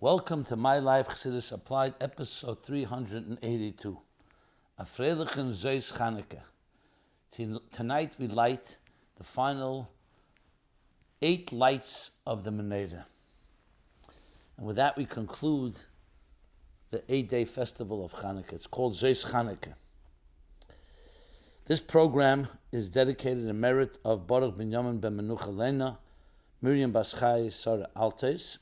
Welcome to My Life Chassidus Applied, episode 382. A Freilichen Zos Chanukah. Tonight we light the final 8 lights of the menorah. And with that we conclude the 8-day festival of Chanukah. It's called Zos Chanukah. This program is dedicated in merit of Baruch Binyamin ben Menucha Lena, Miriam Bas Chai, Sarah Altes,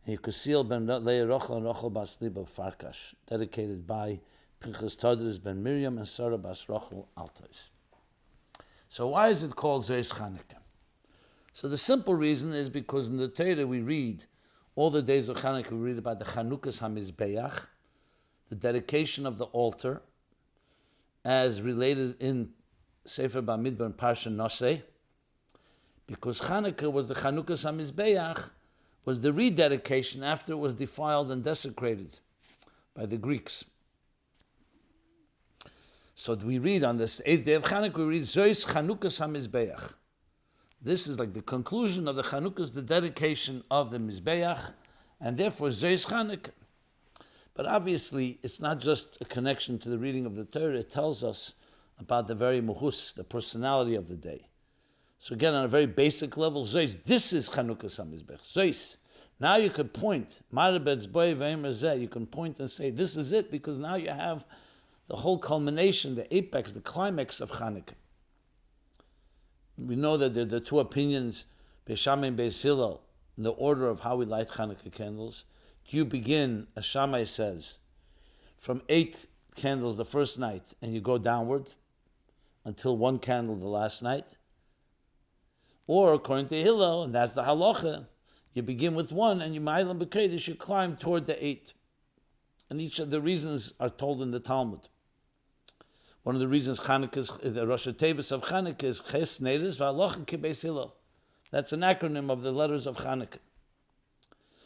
and Yekusiel ben Leah Rochel and Rochel Bas Liba Farkash, dedicated by Pinchas Todres ben Miriam and Sarah Bas Rochel Altes. So why is it called Zos Chanukah? So the simple reason is because in the Torah we read, all the days of Chanukah we read about the Chanukas HaMizbeach, the dedication of the altar, as related in Sefer Bamidbar and Parsha Noseh, because Chanukah was the Chanukas HaMizbeach, was the rededication after it was defiled and desecrated by the Greeks. So we read on this 8th day of Chanukah, we read Zos Chanukah HaMizbeach. This is like the conclusion of the Chanukas, the dedication of the Mizbeach, and therefore Zos Chanukah. But obviously, it's not just a connection to the reading of the Torah, it tells us about the very muhus, the personality of the day. So again, on a very basic level, Zos, this is Chanukah HaMizbeach. Zos. Now you could point, you can point and say, this is it, because now you have the whole culmination, the apex, the climax of Chanukah. We know that there are the 2 opinions, Beis Shammai and Beis Hillel, in the order of how we light Chanukah candles. Do you begin, as Shammai says, from 8 candles the first night, and you go downward until 1 candle the last night? Or, according to Hillel, and that's the halacha, you begin with 1, and you ma'alim b'kodesh, you climb toward the 8. And each of the reasons are told in the Talmud. One of the reasons Chanukah is the Rosh Tevis of Chanukah is Ches Neiris v'Halacha K'Beis Hillel. That's an acronym of the letters of Chanukah.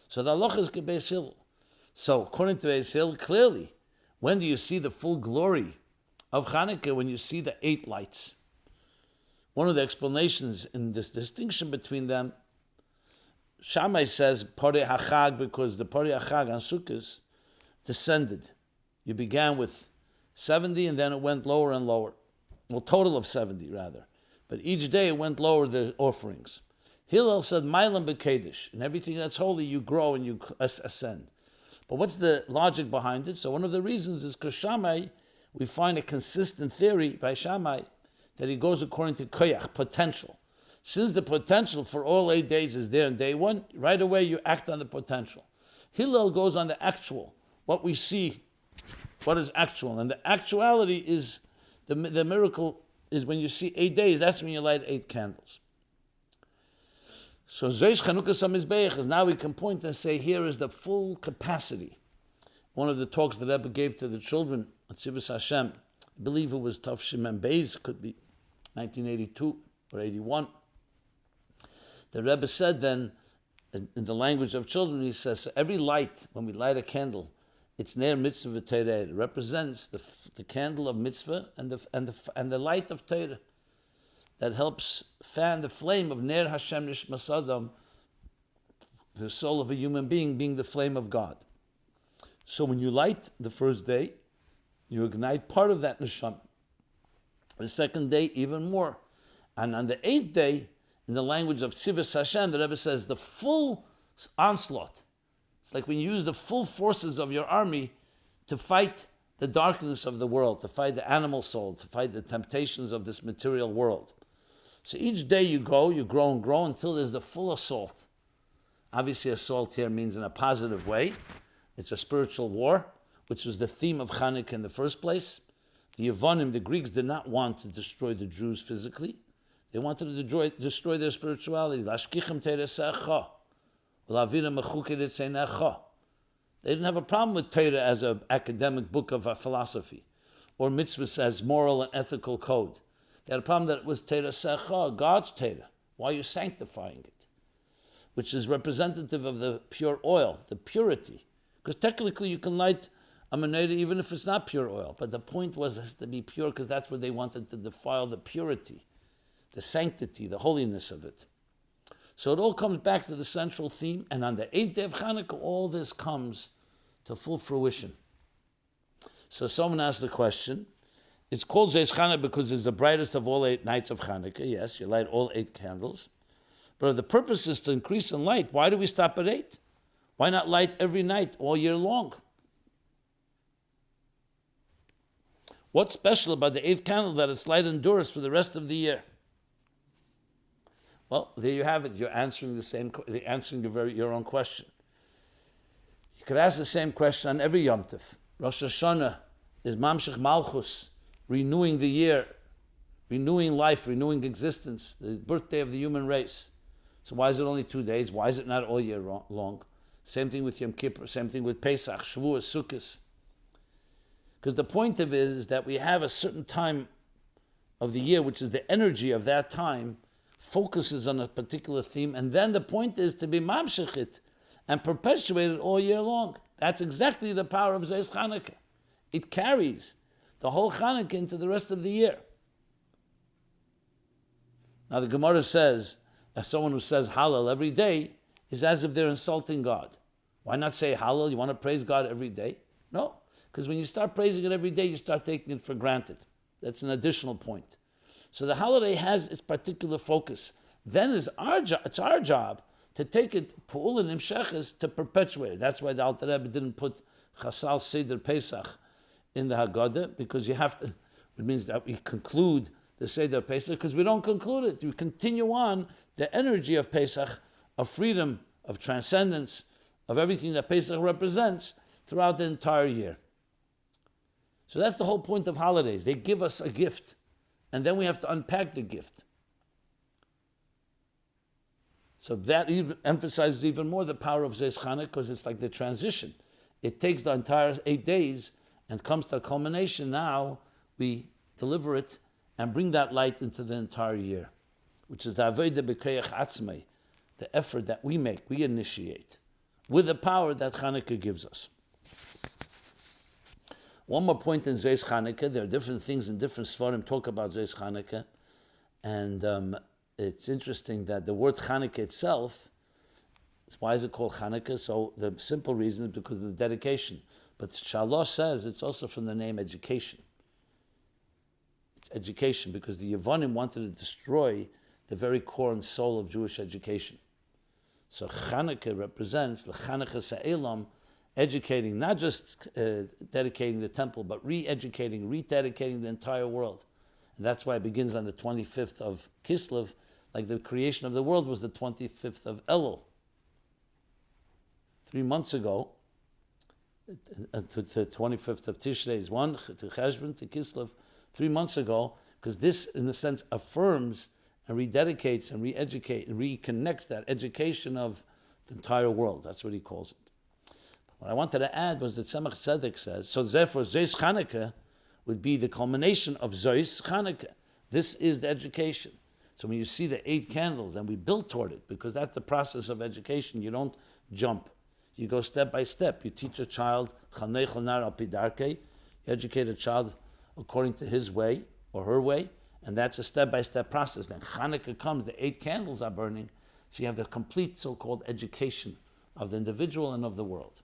So the Halacha is K'Beis Hillel. So according to Beis Hillel, clearly, when do you see the full glory of Chanukah? When you see the 8 lights. One of the explanations in this distinction between them, Shammai says Parei HaChag, because the Parei HaChag on Sukkot descended. You began with 70 and then it went lower and lower. Well, total of 70 rather. But each day it went lower, the offerings. Hillel said, Ma'alim b'kodesh, and everything that's holy you grow and you ascend. But what's the logic behind it? So one of the reasons is because Shammai, we find a consistent theory by Shammai that he goes according to koyach, potential. Since the potential for all 8 days is there in day 1, right away you act on the potential. Hillel goes on the actual, what we see, what is actual. And the actuality is, the miracle is when you see 8 days, that's when you light 8 candles. So Zos Chanukah HaMizbeach is now we can point and say, here is the full capacity. One of the talks the Rebbe gave to the children at Tzivus Hashem, I believe it was Tav Shimon Beis, could be 1982 or 81. The Rebbe said then, in the language of children, he says, so every light, when we light a candle, it's ner mitzvah Torah. It represents the candle of mitzvah and the light of Torah that helps fan the flame of ner Hashem nishmas adam, the soul of a human being the flame of God. So when you light the first day, you ignite part of that neshama. The second day, even more. And on the 8th day, in the language of Tzivus Hashem, the Rebbe says the full onslaught. It's like when you use the full forces of your army to fight the darkness of the world, to fight the animal soul, to fight the temptations of this material world. So each day you grow and grow until there's the full assault. Obviously assault here means in a positive way. It's a spiritual war, which was the theme of Chanukah in the first place. The Yevonim, the Greeks, did not want to destroy the Jews physically. They wanted to destroy their spirituality. They didn't have a problem with Torah as an academic book of philosophy, or mitzvahs as moral and ethical code. They had a problem that it was Torah Secha, God's Torah. Why are you sanctifying it? Which is representative of the pure oil, the purity. Because technically you can light a menorah even if it's not pure oil. But the point was it has to be pure because that's what they wanted to defile, the purity, the sanctity, the holiness of it. So it all comes back to the central theme, and on the 8th day of Chanukah, all this comes to full fruition. So someone asked the question, it's called Zos Chanukah because it's the brightest of all 8 nights of Chanukah. Yes, you light all 8 candles. But if the purpose is to increase in light, why do we stop at 8? Why not light every night all year long? What's special about the 8th candle that its light endures for the rest of the year? Well, there you have it. You're answering your own question. You could ask the same question on every Yom Tov. Rosh Hashanah is Mamshech Malchus, renewing the year, renewing life, renewing existence, the birthday of the human race. So why is it only 2 days? Why is it not all year long? Same thing with Yom Kippur, same thing with Pesach, Shavuos, Sukkot. Because the point of it is that we have a certain time of the year, which is the energy of that time, focuses on a particular theme, and then the point is to be mamshech it and perpetuate it all year long. That's exactly the power of Zos Chanukah. It carries the whole Chanukah into the rest of the year. Now the Gemara says, as someone who says Hallel every day is as if they're insulting God. Why not say Hallel? You want to praise God every day? No, because when you start praising it every day, you start taking it for granted. That's an additional point. So the holiday has its particular focus. Then it's our job to take it, Pu'ul and Nimsheches, to perpetuate it. That's why the Alter Rebbe didn't put Chasal Seder Pesach in the Haggadah, because you have to, it means that we conclude the Seder Pesach, because we don't conclude it. We continue on the energy of Pesach, of freedom, of transcendence, of everything that Pesach represents throughout the entire year. So that's the whole point of holidays. They give us a gift, and then we have to unpack the gift. So that even emphasizes even more the power of Zos Chanukah, because it's like the transition. It takes the entire 8 days and comes to a culmination. Now we deliver it and bring that light into the entire year, which is the Avodah B'Koyach Atzmei, the effort that we make, we initiate, with the power that Chanukah gives us. One more point in Zos Chanukah. There are different things in different Sfarim talk about Zos Chanukah, and it's interesting that the word Chanukah itself, why is it called Chanukah? So the simple reason is because of the dedication. But Shalosh says it's also from the name education. It's education, because the Yevonim wanted to destroy the very core and soul of Jewish education. So Chanukah represents L'Chanukah Sa'elam, educating, not just dedicating the temple, but re-educating, rededicating the entire world. And that's why it begins on the 25th of Kislev, like the creation of the world was the 25th of Elul. 3 months ago, to the 25th of Tishrei is one, to Cheshvan, to Kislev, 3 months ago, because this, in a sense, affirms and rededicates and re-educates and reconnects that education of the entire world. That's what he calls it. What I wanted to add was that Tzemach Tzedek says, so therefore Zos Chanukah would be the culmination of Zos Chanukah. This is the education. So when you see the 8 candles, and we build toward it, because that's the process of education, you don't jump. You go step by step. You teach a child, you educate a child according to his way or her way, and that's a step-by-step process. Then Chanukah comes, the 8 candles are burning, so you have the complete so-called education of the individual and of the world.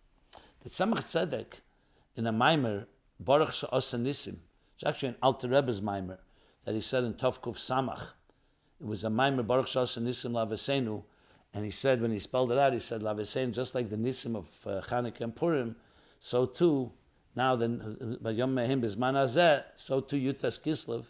The Tzemach Tzedek, in a Maimer, Baruch She'asa Nisim, it's actually an Alter Rebbe's Maimer, that he said in Tovkuf Samach. It was a Maimer, Baruch She'asa Nisim Lavesenu, and he said, when he spelled it out, he said, Lavesenu, just like the Nisim of Chanukah and Purim, so too, now then, Yom Mehim Bizman Hazeh, so too Yutas Kislev.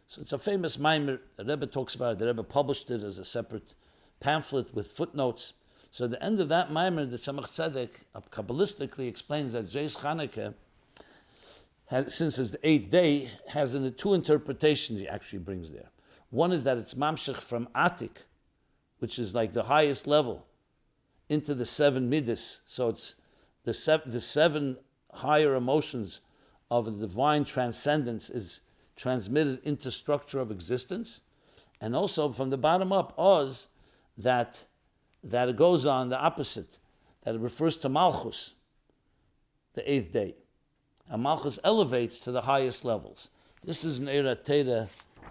So it's a famous Maimer. The Rebbe talks about it. The Rebbe published it as a separate pamphlet with footnotes. So at the end of that Maimer, the Tzemach Tzedek Kabbalistically explains that Zos Chanukah, since it's the 8th day, has 2 interpretations he actually brings there. One is that it's Mamshech from Atik, which is like the highest level, into the 7 Midas. So it's the 7 higher emotions of the divine transcendence is transmitted into structure of existence, and also from the bottom up, Oz, that it goes on the opposite, that it refers to Malchus, the 8th day. And Malchus elevates to the highest levels. This is an Eira Teda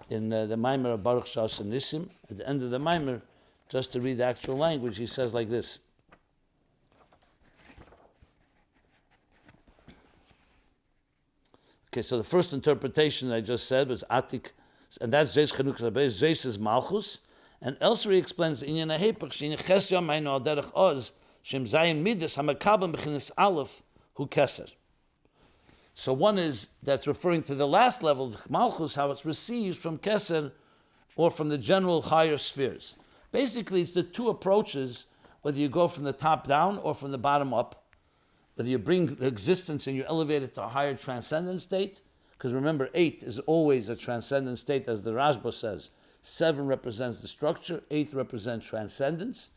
in the Maimer of Baruch She'asa Nisim. At the end of the Maimer, Just to read the actual language, he says like this. Okay, so the first interpretation I just said was Atik, and that's Zos Chanukah. Zos is Malchus, and elsewhere he explains Inyan HaHepach Shein Ches Yom Eino Al Derech Oz Shem Zayin Midas HaMakabel B'chinas Aleph Hu Keser. So one is that's referring to the last level of Malchus, how it's received from Keser or from the general higher spheres. Basically, it's the two approaches, whether you go from the top down or from the bottom up. Whether you bring the existence and you elevate it to a higher transcendent state, because remember, 8 is always a transcendent state, as the Rashba says. 7 represents the structure, 8 represents transcendence.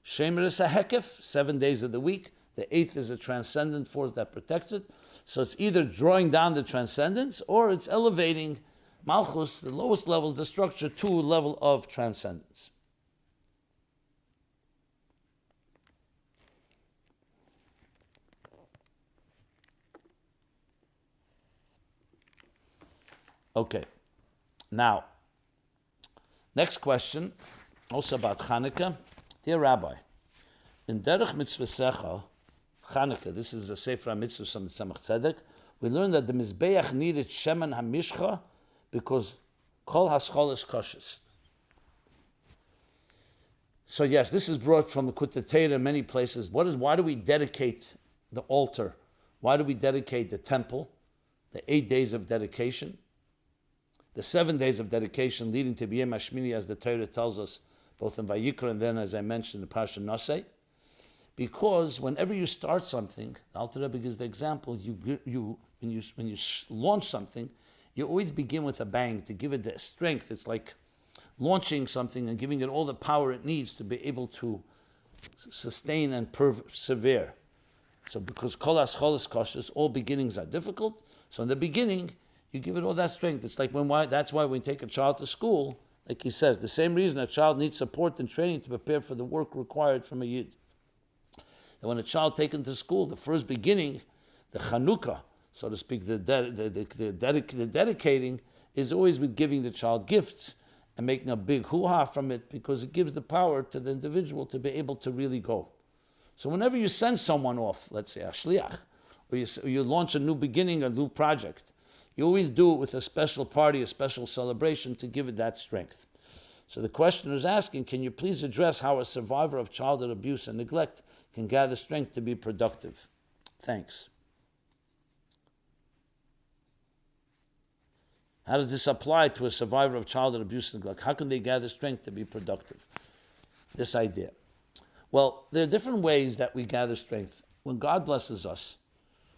Shemer is a hekef, 7 days of the week. The 8th is a transcendent force that protects it. So it's either drawing down the transcendence or it's elevating Malchus, the lowest level of the structure, to a level of transcendence. Okay, now, next question, also about Chanukah. Dear Rabbi, in Derech Mitzvasecha, Chanukah, this is a Sefer HaMitzvahs from the Tzemach Tzedek, we learned that the Mizbeach needed Shemen HaMishcha because Kol HaSchol is koshes. So yes, this is brought from the Kutei Torah in many places. Why do we dedicate the altar? Why do we dedicate the temple? The 8 days of dedication? The 7 days of dedication leading to B'yem Hashmini, as the Torah tells us, both in Vayikra and then, as I mentioned, in Parsha Nosei. Because whenever you start something, the Alter Rebbe gives the example, when you launch something, you always begin with a bang to give it the strength. It's like launching something and giving it all the power it needs to be able to sustain and persevere. So because Kol HaSchol is kosher, all beginnings are difficult. So in the beginning, you give it all that strength. It's like that's why when we take a child to school, like he says, the same reason a child needs support and training to prepare for the work required from a yid. And when a child taken to school, the first beginning, the Chanukah, so to speak, the dedicating is always with giving the child gifts and making a big hoo-ha from it, because it gives the power to the individual to be able to really go. So whenever you send someone off, let's say a shliach, or you launch a new beginning, a new project, you always do it with a special party, a special celebration to give it that strength. So the questioner is asking, can you please address how a survivor of childhood abuse and neglect can gather strength to be productive? Thanks. How does this apply to a survivor of childhood abuse and neglect? How can they gather strength to be productive? This idea. Well, there are different ways that we gather strength. When God blesses us,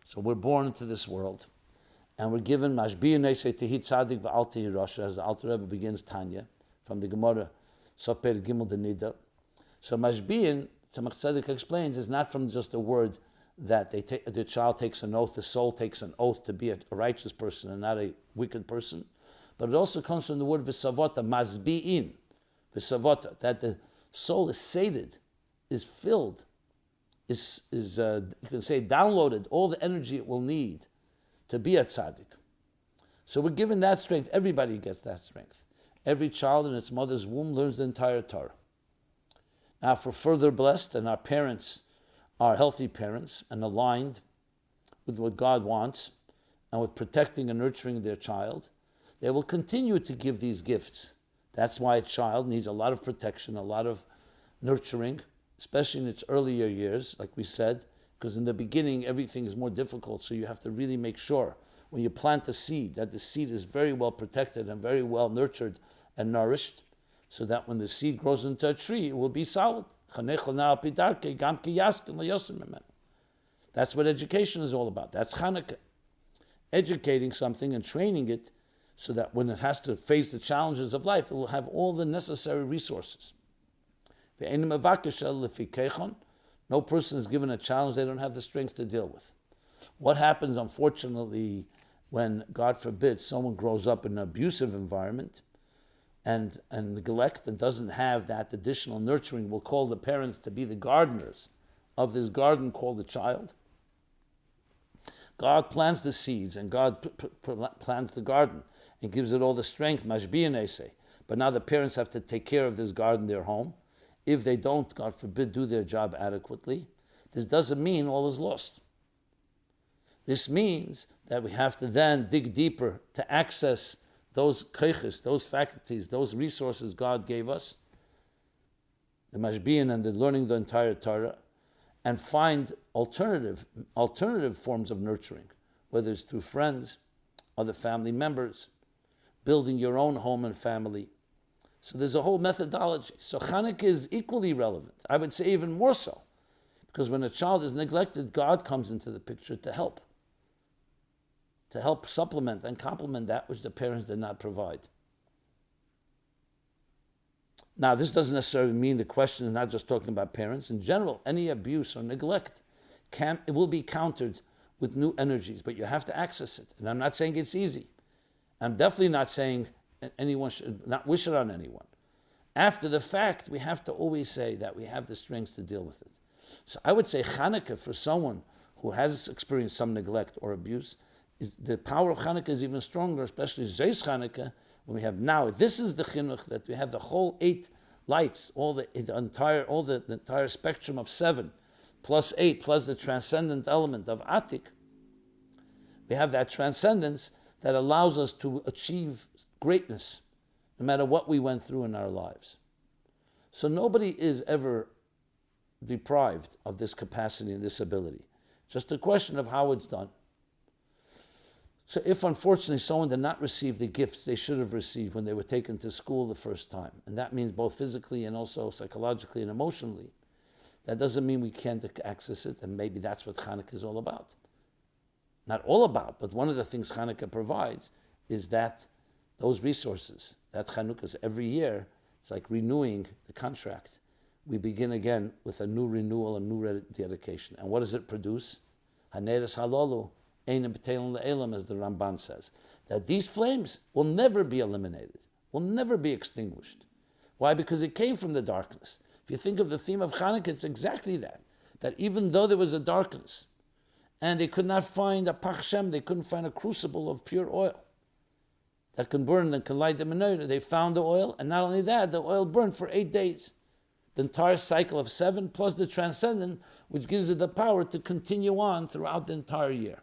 so we're born into this world, and we're given Mashbiyan Neisei Tehi Tzadik V'al Tehi Rasha, as the Alter Rebbe begins Tanya, from the Gemara, Sof Perek Gimel Denida. So Mashbiyan, Tzemach Tzedek explains, is not from just a word that the child takes an oath, the soul takes an oath to be a righteous person and not a wicked person, but it also comes from the word V'savota, Mazbi'in, V'savota, that the soul is sated, is filled, is you can say downloaded, all the energy it will need to be a tzaddik. So we're given that strength. Everybody gets that strength. Every child in its mother's womb learns the entire Torah. Now, if we're further blessed and our parents are healthy parents and aligned with what God wants and with protecting and nurturing their child, they will continue to give these gifts. That's why a child needs a lot of protection, a lot of nurturing, especially in its earlier years, like we said, because in the beginning, everything is more difficult, so you have to really make sure when you plant a seed that the seed is very well protected and very well nurtured and nourished, so that when the seed grows into a tree, it will be solid. That's what education is all about. That's Chanukah. Educating something and training it so that when it has to face the challenges of life, it will have all the necessary resources. No person is given a challenge they don't have the strength to deal with. What happens, unfortunately, when, God forbid, someone grows up in an abusive environment and neglect and doesn't have that additional nurturing, we'll call the parents to be the gardeners of this garden called the child. God plants the seeds and God plants the garden and gives it all the strength, mashbiyan esei. But now the parents have to take care of this garden, their home. if they don't, God forbid, do their job adequately, this doesn't mean all is lost. This means that we have to then dig deeper to access those koiches, those faculties, those resources God gave us, the mashbiyan and the learning the entire Torah, and find alternative forms of nurturing, whether it's through friends, other family members, building your own home and family. So there's a whole methodology. So Chanukah is equally relevant. I would say even more so, because when a child is neglected, God comes into the picture to help supplement and complement that which the parents did not provide. Now, this doesn't necessarily mean the question is not just talking about parents. In general, any abuse or neglect it will be countered with new energies, but you have to access it. And I'm not saying it's easy. I'm definitely not saying anyone should not wish it on anyone. After the fact, we have to always say that we have the strengths to deal with it. So I would say Chanukah, for someone who has experienced some neglect or abuse, the power of Chanukah is even stronger, especially Zos Chanukah, when we have now. This is the chinuch that we have the whole 8 lights, the entire spectrum of 7, plus 8, plus the transcendent element of Atik. We have that transcendence that allows us to achieve greatness, no matter what we went through in our lives. So nobody is ever deprived of this capacity and this ability. Just a question of how it's done. So if unfortunately someone did not receive the gifts they should have received when they were taken to school the first time, and that means both physically and also psychologically and emotionally, that doesn't mean we can't access it, and maybe that's what Chanukah is all about. Not all about, but one of the things Chanukah provides is that those resources, that Chanukah every year, it's like renewing the contract. We begin again with a new renewal, a new dedication. And what does it produce? Haneres halolu, Einem b'teilen le'elam, as the Ramban says, that these flames will never be eliminated, will never be extinguished. Why? Because it came from the darkness. If you think of the theme of Chanukah, it's exactly that. That even though there was a darkness, and they could not find a pachshem, they couldn't find a crucible of pure oil that can burn and can light the menorah, they found the oil, and not only that, the oil burned for 8 days. The entire cycle of 7, plus the transcendent, which gives it the power to continue on throughout the entire year.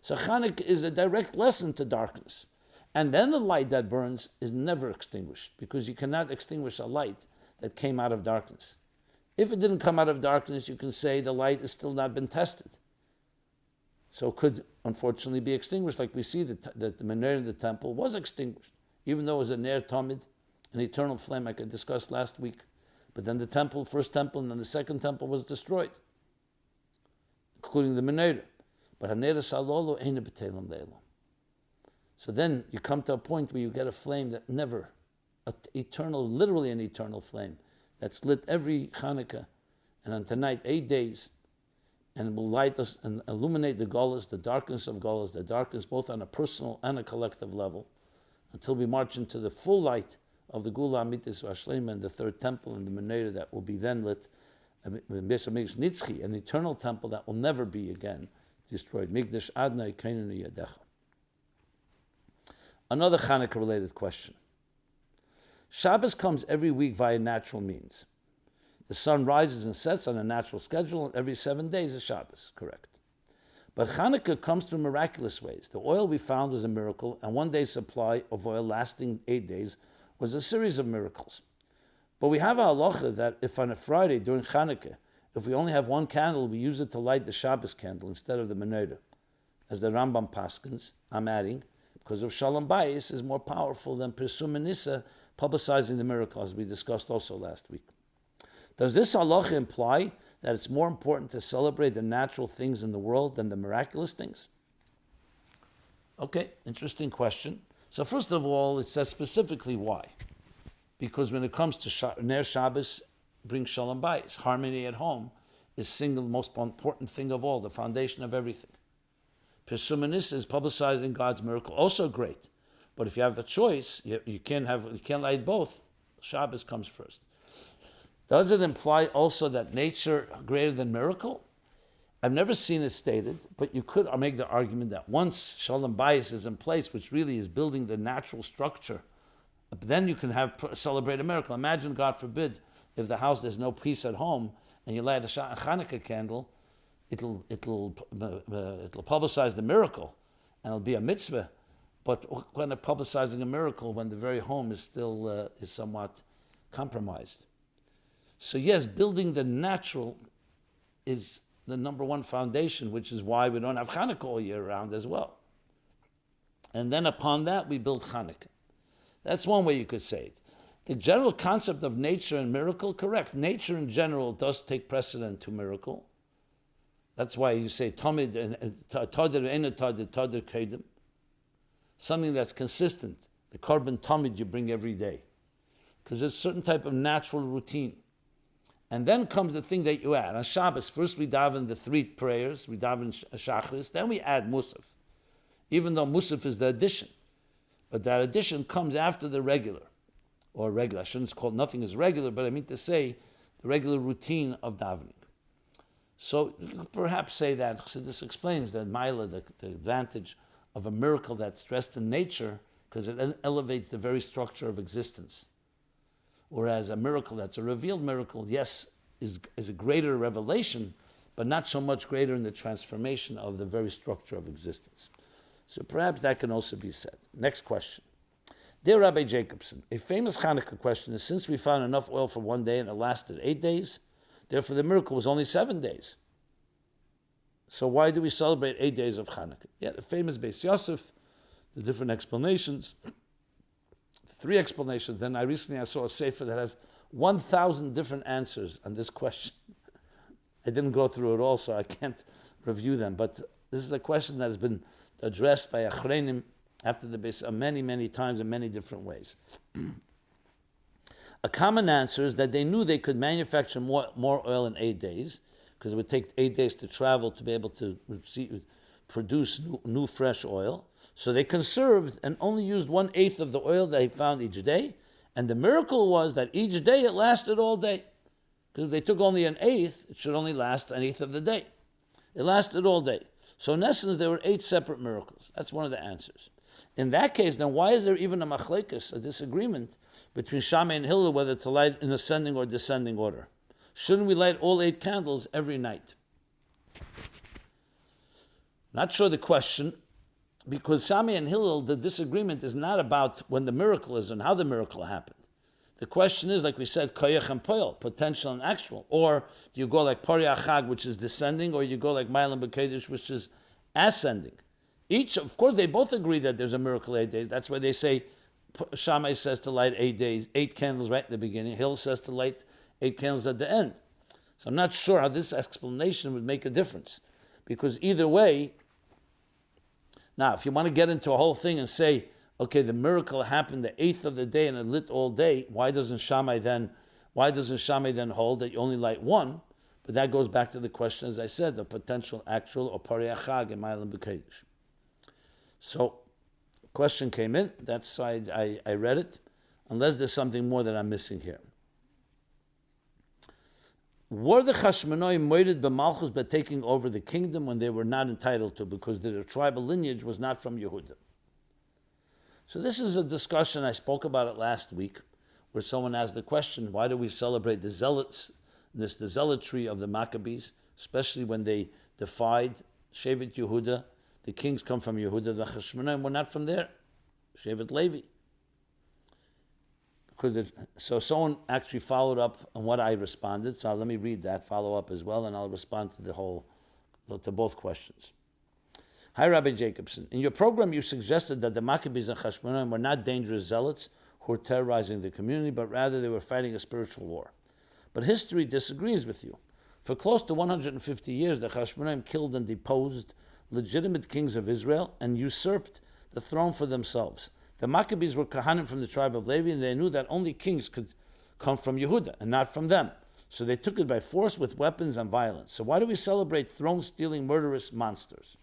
So Chanukah is a direct lesson to darkness. And then the light that burns is never extinguished, because you cannot extinguish a light that came out of darkness. If it didn't come out of darkness, you can say the light has still not been tested. So it could, unfortunately, be extinguished, like we see that the menorah in the temple was extinguished, even though it was a ner tamid, an eternal flame, like I discussed last week. But then the temple, first temple, and then the second temple was destroyed, including the menorah. But haneres halolu eine b'teilen le'elam. So then you come to a point where you get a flame that never, eternal, literally an eternal flame, that's lit every Chanukah, and on tonight, 8 days, and it will light us and illuminate the Golas, the darkness of Golas, the darkness both on a personal and a collective level, until we march into the full light of the Gula Amitis Vashlema and the third temple and the menorah that will be then lit, an eternal temple that will never be again destroyed. Migdash Adnai Kainanu Yadecha. Another Chanukah-related question. Shabbos comes every week via natural means. The sun rises and sets on a natural schedule, and every 7 days is Shabbos, correct. But Chanukah comes through miraculous ways. The oil we found was a miracle, and 1 day's supply of oil lasting 8 days was a series of miracles. But we have a halacha that if on a Friday during Chanukah, if we only have one candle, we use it to light the Shabbos candle instead of the menorah. As the Rambam paskins, I'm adding, because of Shalom Bayis is more powerful than Pirsum Nisa, publicizing the miracle, as we discussed also last week. Does this halacha imply that it's more important to celebrate the natural things in the world than the miraculous things? Okay, interesting question. So first of all, it says specifically why. Because when it comes to Ner Shabbos, brings Shalom Bayis. Harmony at home is single most important thing of all, the foundation of everything. Pirsum Nisa is publicizing God's miracle, also great. But if you have a choice, you can't light both. Shabbos comes first. Does it imply also that nature greater than miracle? I've never seen it stated, but you could make the argument that once Shalom Bayis is in place, which really is building the natural structure But then you can celebrate a miracle. Imagine, God forbid, if the house there's no peace at home, and you light a Chanukah candle, it'll publicize the miracle, and it'll be a mitzvah. But when publicizing a miracle when the very home is still is somewhat compromised. So yes, building the natural is the number one foundation, which is why we don't have Hanukkah all year round as well. And then upon that, we build Hanukkah. That's one way you could say it. The general concept of nature and miracle, correct. Nature in general does take precedent to miracle. That's why you say Tamid and Tadir Eina Tadir Tadir Kedim. Something that's consistent. The korban Tamid you bring every day. Because there's a certain type of natural routine. And then comes the thing that you add. On Shabbos, first we daven the 3 prayers, we daven Shachris, then we add Musaf. Even though Musaf is the addition. But that addition comes after the regular. Or regular, I shouldn't call nothing is regular, but I mean to say the regular routine of davening. So you could perhaps say that, so this explains the Maila, the advantage of a miracle that's dressed in nature, because it elevates the very structure of existence. Whereas a miracle that's a revealed miracle, yes, is a greater revelation, but not so much greater in the transformation of the very structure of existence. So perhaps that can also be said. Next question. Dear Rabbi Jacobson, a famous Hanukkah question is, since we found enough oil for 1 day and it lasted 8 days, therefore the miracle was only 7 days. So why do we celebrate 8 days of Hanukkah? Yeah, the famous Beis Yosef, the different explanations, 3 explanations. Then I saw a sefer that has 1,000 different answers on this question. I didn't go through it all, so I can't review them. But this is a question that has been addressed by Achreinim after the Beis many, many times in many different ways. A common answer is that they knew they could manufacture more oil in 8 days, because it would take 8 days to travel to be able to produce new fresh oil. So they conserved and only used 1/8 of the oil they found each day. And the miracle was that each day it lasted all day. Because if they took only 1/8, it should only last 1/8 of the day. It lasted all day. So in essence, there were 8 separate miracles. That's one of the answers. In that case, then why is there even a machlekes, a disagreement between Shammai and Hillel whether to light in ascending or descending order? Shouldn't we light all 8 candles every night? Not sure the question, because Shammai and Hillel, the disagreement is not about when the miracle is and how the miracle happened. The question is, like we said, koyach and poil, potential and actual. Or do you go like Pari Achag, which is descending, or you go like Mailam B'Kedesh, which is ascending? Each, of course, they both agree that there's a miracle 8 days. That's why they say, Shammai says to light 8 days, 8 candles right in the beginning. Hillel says to light 8 candles at the end. So I'm not sure how this explanation would make a difference. Because either way, now if you want to get into a whole thing and say, okay, the miracle happened the 8th of the day and it lit all day, why doesn't Shammai then hold that you only light 1? But that goes back to the question, as I said, the potential, actual, or Pari Achag and Mailam B'Kedesh. So, a question came in, that's why I read it, unless there's something more that I'm missing here. Were the Chashmonaim moeded b'malchus by taking over the kingdom when they were not entitled to, because their tribal lineage was not from Yehuda? So this is a discussion, I spoke about it last week, where someone asked the question, why do we celebrate the zealotry of the Maccabees, especially when they defied Shevet Yehuda? The kings come from Yehuda, the Chashmonaim were not from there, Shevet Levi. So someone actually followed up on what I responded, so let me read that, follow up as well, and I'll respond to both questions. Hi, Rabbi Jacobson. In your program, you suggested that the Maccabees and Chashmonaim were not dangerous zealots who were terrorizing the community, but rather they were fighting a spiritual war. But history disagrees with you. For close to 150 years, the Chashmonaim killed and deposed legitimate kings of Israel and usurped the throne for themselves. The Maccabees were Kohanim from the tribe of Levi, and they knew that only kings could come from Yehuda and not from them. So they took it by force with weapons and violence. So why do we celebrate throne-stealing, murderous monsters?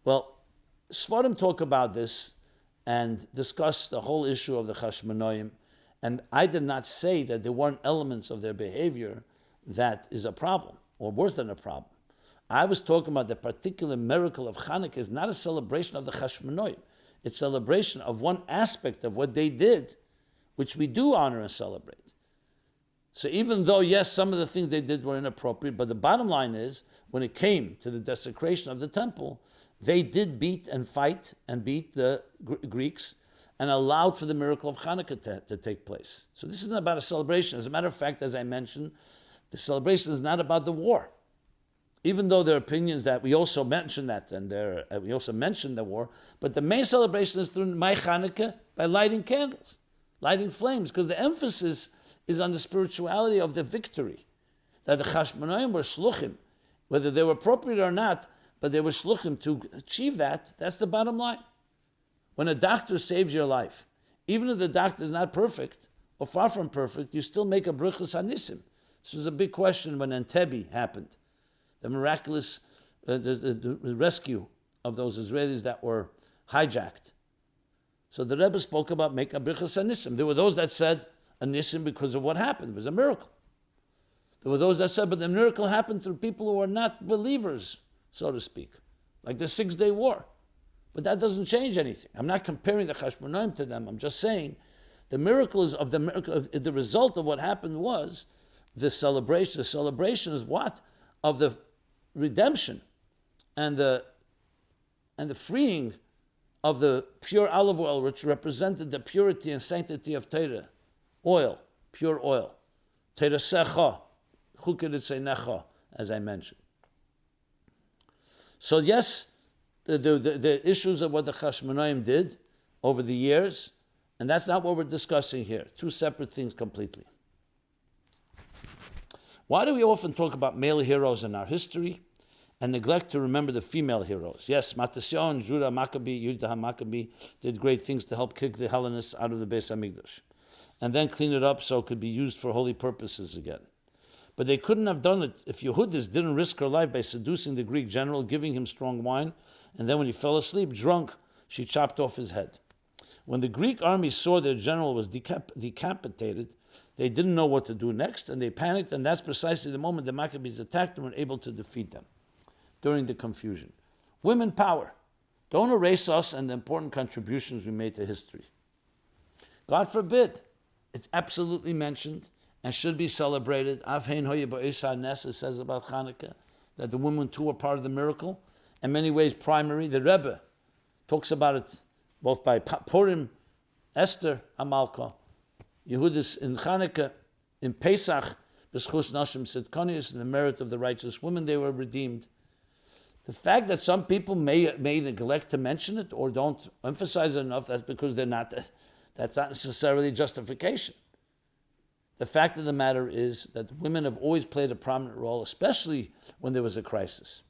Well, Sfarim talk about this and discuss the whole issue of the Chashmonaim, and I did not say that there weren't elements of their behavior that is a problem, or worse than a problem. I was talking about the particular miracle of Chanukah is not a celebration of the Chashmonaim. It's celebration of one aspect of what they did, which we do honor and celebrate. So even though, yes, some of the things they did were inappropriate, but the bottom line is, when it came to the desecration of the temple, they did beat and fight and beat the Greeks and allowed for the miracle of Chanukah to take place. So this isn't about a celebration. As a matter of fact, as I mentioned, the celebration is not about the war. Even though there are opinions that we also mention that, and we also mention the war, but the main celebration is through my Chanukah by lighting candles, lighting flames, because the emphasis is on the spirituality of the victory. That the Chashmonaim were shluchim, whether they were appropriate or not, but they were shluchim to achieve that. That's the bottom line. When a doctor saves your life, even if the doctor is not perfect or far from perfect, you still make a bruchos hanisim. This was a big question when Entebbe happened. The miraculous the rescue of those Israelis that were hijacked. So the Rebbe spoke about make a brichas anisim. There were those that said anisim because of what happened. It was a miracle. There were those that said, but the miracle happened through people who were not believers, so to speak, like the 6-day war. But that doesn't change anything. I'm not comparing the Chashmonaim to them. I'm just saying the miracle is the result of what happened was the celebration. The celebration is what? Of the redemption and the freeing of the pure olive oil, which represented the purity and sanctity of Torah, oil, pure oil. Torah secha, chukeritzenecha, as I mentioned. So yes, the issues of what the Chashmonaim did over the years, and that's not what we're discussing here. Two separate things completely. Why do we often talk about male heroes in our history and neglect to remember the female heroes? Yes, Matasyahu and Judah Maccabee, Yudah Maccabee did great things to help kick the Hellenists out of the Beis Hamikdash and then clean it up so it could be used for holy purposes again. But they couldn't have done it if Yehudis didn't risk her life by seducing the Greek general, giving him strong wine, and then when he fell asleep, drunk, she chopped off his head. When the Greek army saw their general was decapitated, they didn't know what to do next, and they panicked, and that's precisely the moment the Maccabees attacked and were able to defeat them during the confusion. Women power. Don't erase us and the important contributions we made to history. God forbid. It's absolutely mentioned and should be celebrated. Avhein hoye ba'isa nes, it says about Chanukah, that the women too are part of the miracle. In many ways primary. The Rebbe talks about it both by Purim, Esther, Amalka, Yehudis in Chanukah, in Pesach, B'schus Nashim Sidkonius, in the merit of the righteous women, they were redeemed. The fact that some people may neglect to mention it or don't emphasize it enough, that's because that's not necessarily justification. The fact of the matter is that women have always played a prominent role, especially when there was a crisis.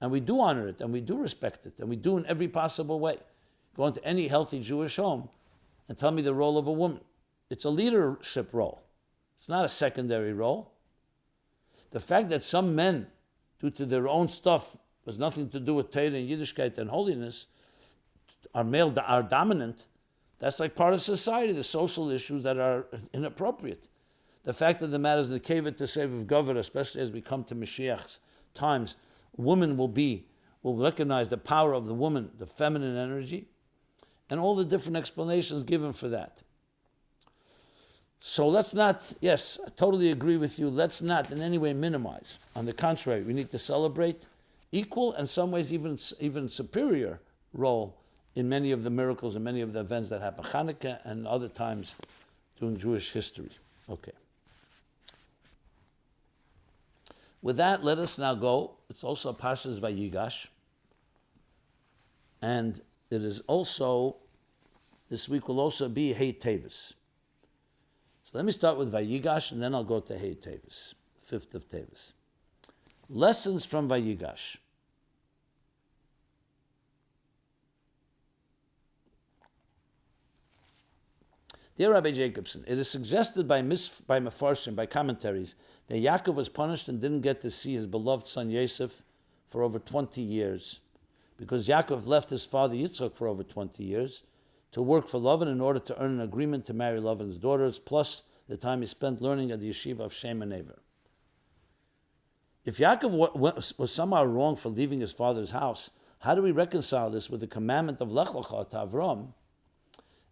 And we do honor it, and we do respect it, and we do in every possible way. Go into any healthy Jewish home and tell me the role of a woman. It's a leadership role. It's not a secondary role. The fact that some men, due to their own stuff, has nothing to do with Torah and Yiddishkeit and holiness, are dominant, that's like part of society, the social issues that are inappropriate. The fact of the matter is, the kevet to save of governor, especially as we come to Mashiach's times, women will recognize the power of the woman, the feminine energy, and all the different explanations given for that. So let's not, yes, I totally agree with you, let's not in any way minimize. On the contrary, we need to celebrate equal and some ways even superior role in many of the miracles and many of the events that happen. Chanukah and other times during Jewish history. Okay. With that, let us now go. It's also Parshas Vayigash. And it is also, this week will also be Hey Tevis. So let me start with Vayigash and then I'll go to Hey Tevis, 5th of Tevis. Lessons from Vayigash. Dear Rabbi Jacobson, it is suggested by Mefarshim, by commentaries, that Yaakov was punished and didn't get to see his beloved son Yosef for over 20 years, because Yaakov left his father Yitzchak for over 20 years to work for Lavan in order to earn an agreement to marry Lavan's daughters, plus the time he spent learning at the yeshiva of Shem and Ever. If Yaakov was somehow wrong for leaving his father's house, How do we reconcile this with the commandment of Lech Lecha to Avram,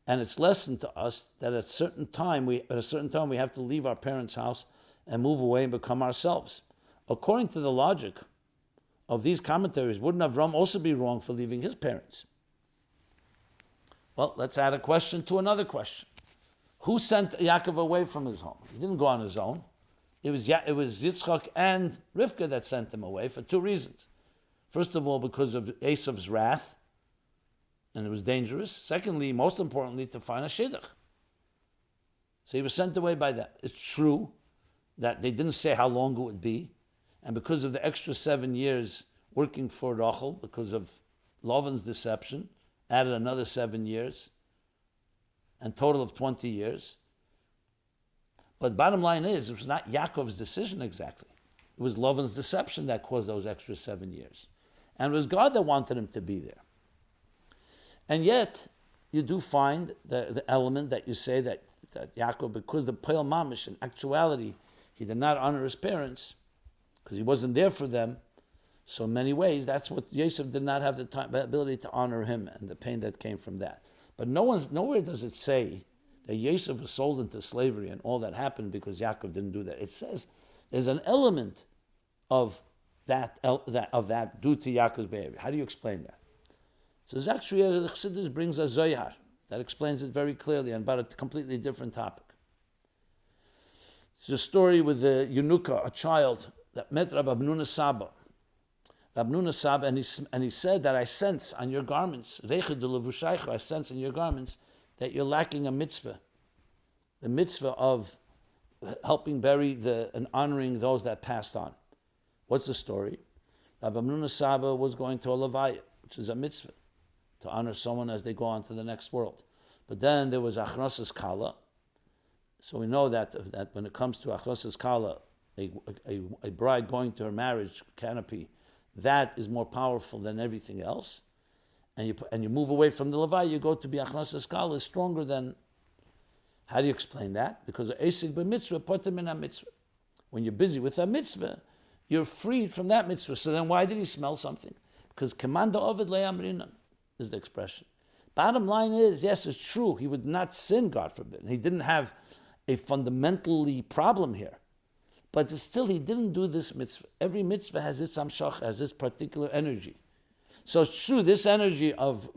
and its lesson to us that at a certain time we have to leave our parents' house and move away and become ourselves? According to the logic of these commentaries, wouldn't Avram also be wrong for leaving his parents? Well, let's add a question to another question. Who sent Yaakov away from his home? He didn't go on his own. It was Yitzchak and Rivka that sent him away for two reasons. First of all, because of Esav's wrath, and it was dangerous. Secondly, most importantly, to find a shidduch. So he was sent away by that. It's true that they didn't say how long it would be, and because of the extra 7 years working for Rachel, because of Lavan's deception, added another 7 years, and total of 20 years. But the bottom line is, it was not Yaakov's decision exactly. It was Lavan's deception that caused those extra 7 years. And it was God that wanted him to be there. And yet, you do find the element that you say that Yaakov, because the Peil Mamish, in actuality, he did not honor his parents, because he wasn't there for them. So in many ways, that's what Yosef did not have the ability to honor him and the pain that came from that. But nowhere does it say that Yosef was sold into slavery and all that happened because Yaakov didn't do that. It says there's an element of that due to Yaakov's behavior. How do you explain that? So there's actually Chassidus brings a Zohar that explains it very clearly and about a completely different topic. It's a story with the Chanukah, a child that met Rabbi Abnuna Saba. Rabnuna Saba, and he said that I sense on your garments, I sense in your garments that you're lacking a mitzvah. The mitzvah of helping bury and honoring those that passed on. What's the story? Rabbi Abnuna Saba was going to a levaya, which is a mitzvah, to honor someone as they go on to the next world. But then there was Achrosas Kala. So we know that when it comes to Achrosas Kala, a bride going to her marriage canopy, that is more powerful than everything else. And you move away from the Levaya, you go to be Achrosas Kala, is stronger than. How do you explain that? Because Esig b'mitzvah, potem in a mitzvah. When you're busy with a mitzvah, you're freed from that mitzvah. So then why did he smell something? Because Kamanda Ovid le'amrinan is the expression. Bottom line is, yes, it's true. He would not sin, God forbid. He didn't have a fundamentally problem here. But still, he didn't do this mitzvah. Every mitzvah has its amshach, has its particular energy. So it's true, this energy of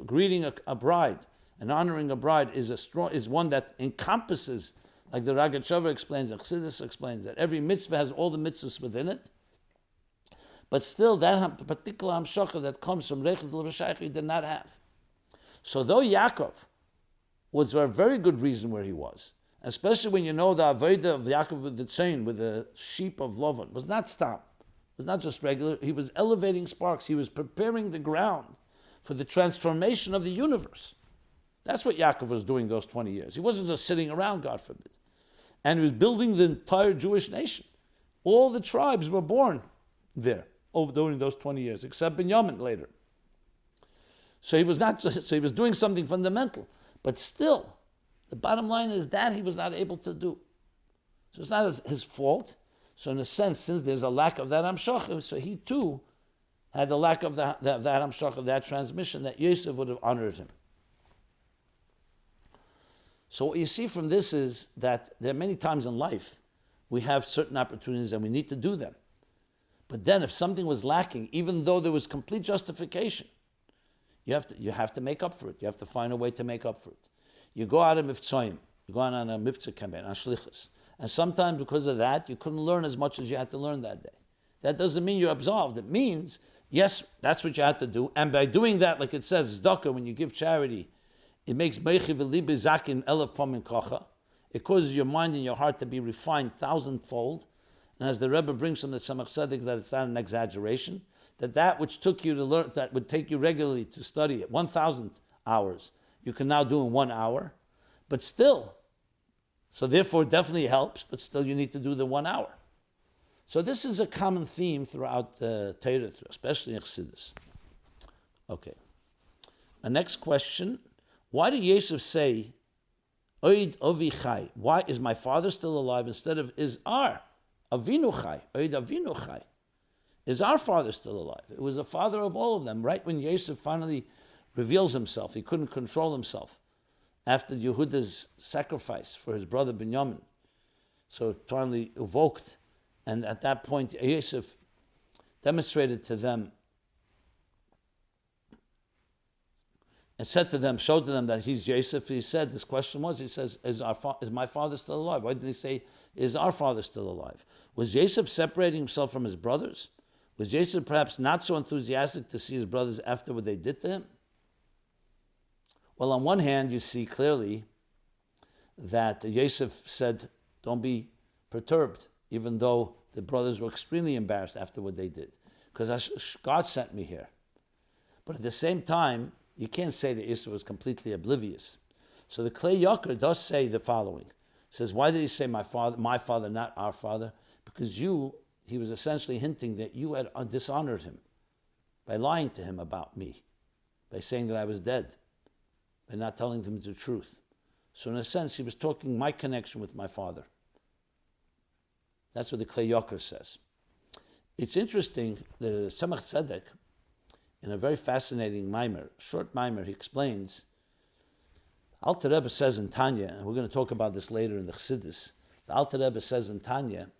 greeting a bride and honoring a bride is one that encompasses, like the Ragachava explains, the Chassidus explains, that every mitzvah has all the mitzvahs within it. But still, that particular amshach that comes from Rechel L'Vashayich he did not have. So though Yaakov was for a very good reason where he was, especially when you know the Avodah of Yaakov with the chain, with the sheep of Lavan, was not stop. It was not just regular. He was elevating sparks. He was preparing the ground for the transformation of the universe. That's what Yaakov was doing those 20 years. He wasn't just sitting around, God forbid. And he was building the entire Jewish nation. All the tribes were born there during those 20 years, except Binyamin later. So he was doing something fundamental. But still, the bottom line is that he was not able to do. So it's not his fault. So in a sense, since there's a lack of that amshach, so he too had the lack of that amshach, of that transmission, that Yosef would have honored him. So what you see from this is that there are many times in life we have certain opportunities and we need to do them. But then if something was lacking, even though there was complete justification, you have to make up for it. You have to find a way to make up for it. You go out of Mivtzoyim, you go on a Mivtza campaign, on Shlichus. And sometimes because of that, you couldn't learn as much as you had to learn that day. That doesn't mean you're absolved. It means, yes, that's what you had to do. And by doing that, like it says, Zdaka, when you give charity, it makes Meichi v'libi zakin elef pamin kocha. It causes your mind and your heart to be refined 1,000-fold. And as the Rebbe brings from the Tzemach Tzedek, that it's not an exaggeration, that which took you to learn, that would take you regularly to study it, 1,000 hours, you can now do in 1 hour. But still, so therefore it definitely helps, but still you need to do the 1 hour. So this is a common theme throughout Torah, especially in Chassidus. Okay. The next question, why did Yosef say, Oid Avi Chai? Why is my father still alive instead of is Avinu Chai? Oid Avinu Chai. Is our father still alive? It was the father of all of them. Right when Yosef finally reveals himself, he couldn't control himself after Yehuda's sacrifice for his brother Binyamin. So it finally evoked, and at that point, Yosef demonstrated to them and said to them, showed to them that he's Yosef. He said, this question was, he says, is my father still alive? Why didn't he say, is our father still alive? Was Yosef separating himself from his brothers? Was Yosef perhaps not so enthusiastic to see his brothers after what they did to him? Well, on one hand, you see clearly that Yosef said, don't be perturbed, even though the brothers were extremely embarrassed after what they did, because God sent me here. But at the same time, you can't say that Yosef was completely oblivious. So the Klei Yakar does say the following. He says, why did he say my father, not our father? Because he was essentially hinting that you had dishonored him by lying to him about me, by saying that I was dead, by not telling him the truth. So in a sense, he was talking my connection with my father. That's what the Klei Yakar says. It's interesting, the Tzemach Tzedek, in a very fascinating mimer, short mimer, he explains, Alter Rebbe says in Tanya, and we're going to talk about this later in the Chassidus, the Alter Rebbe says in Tanya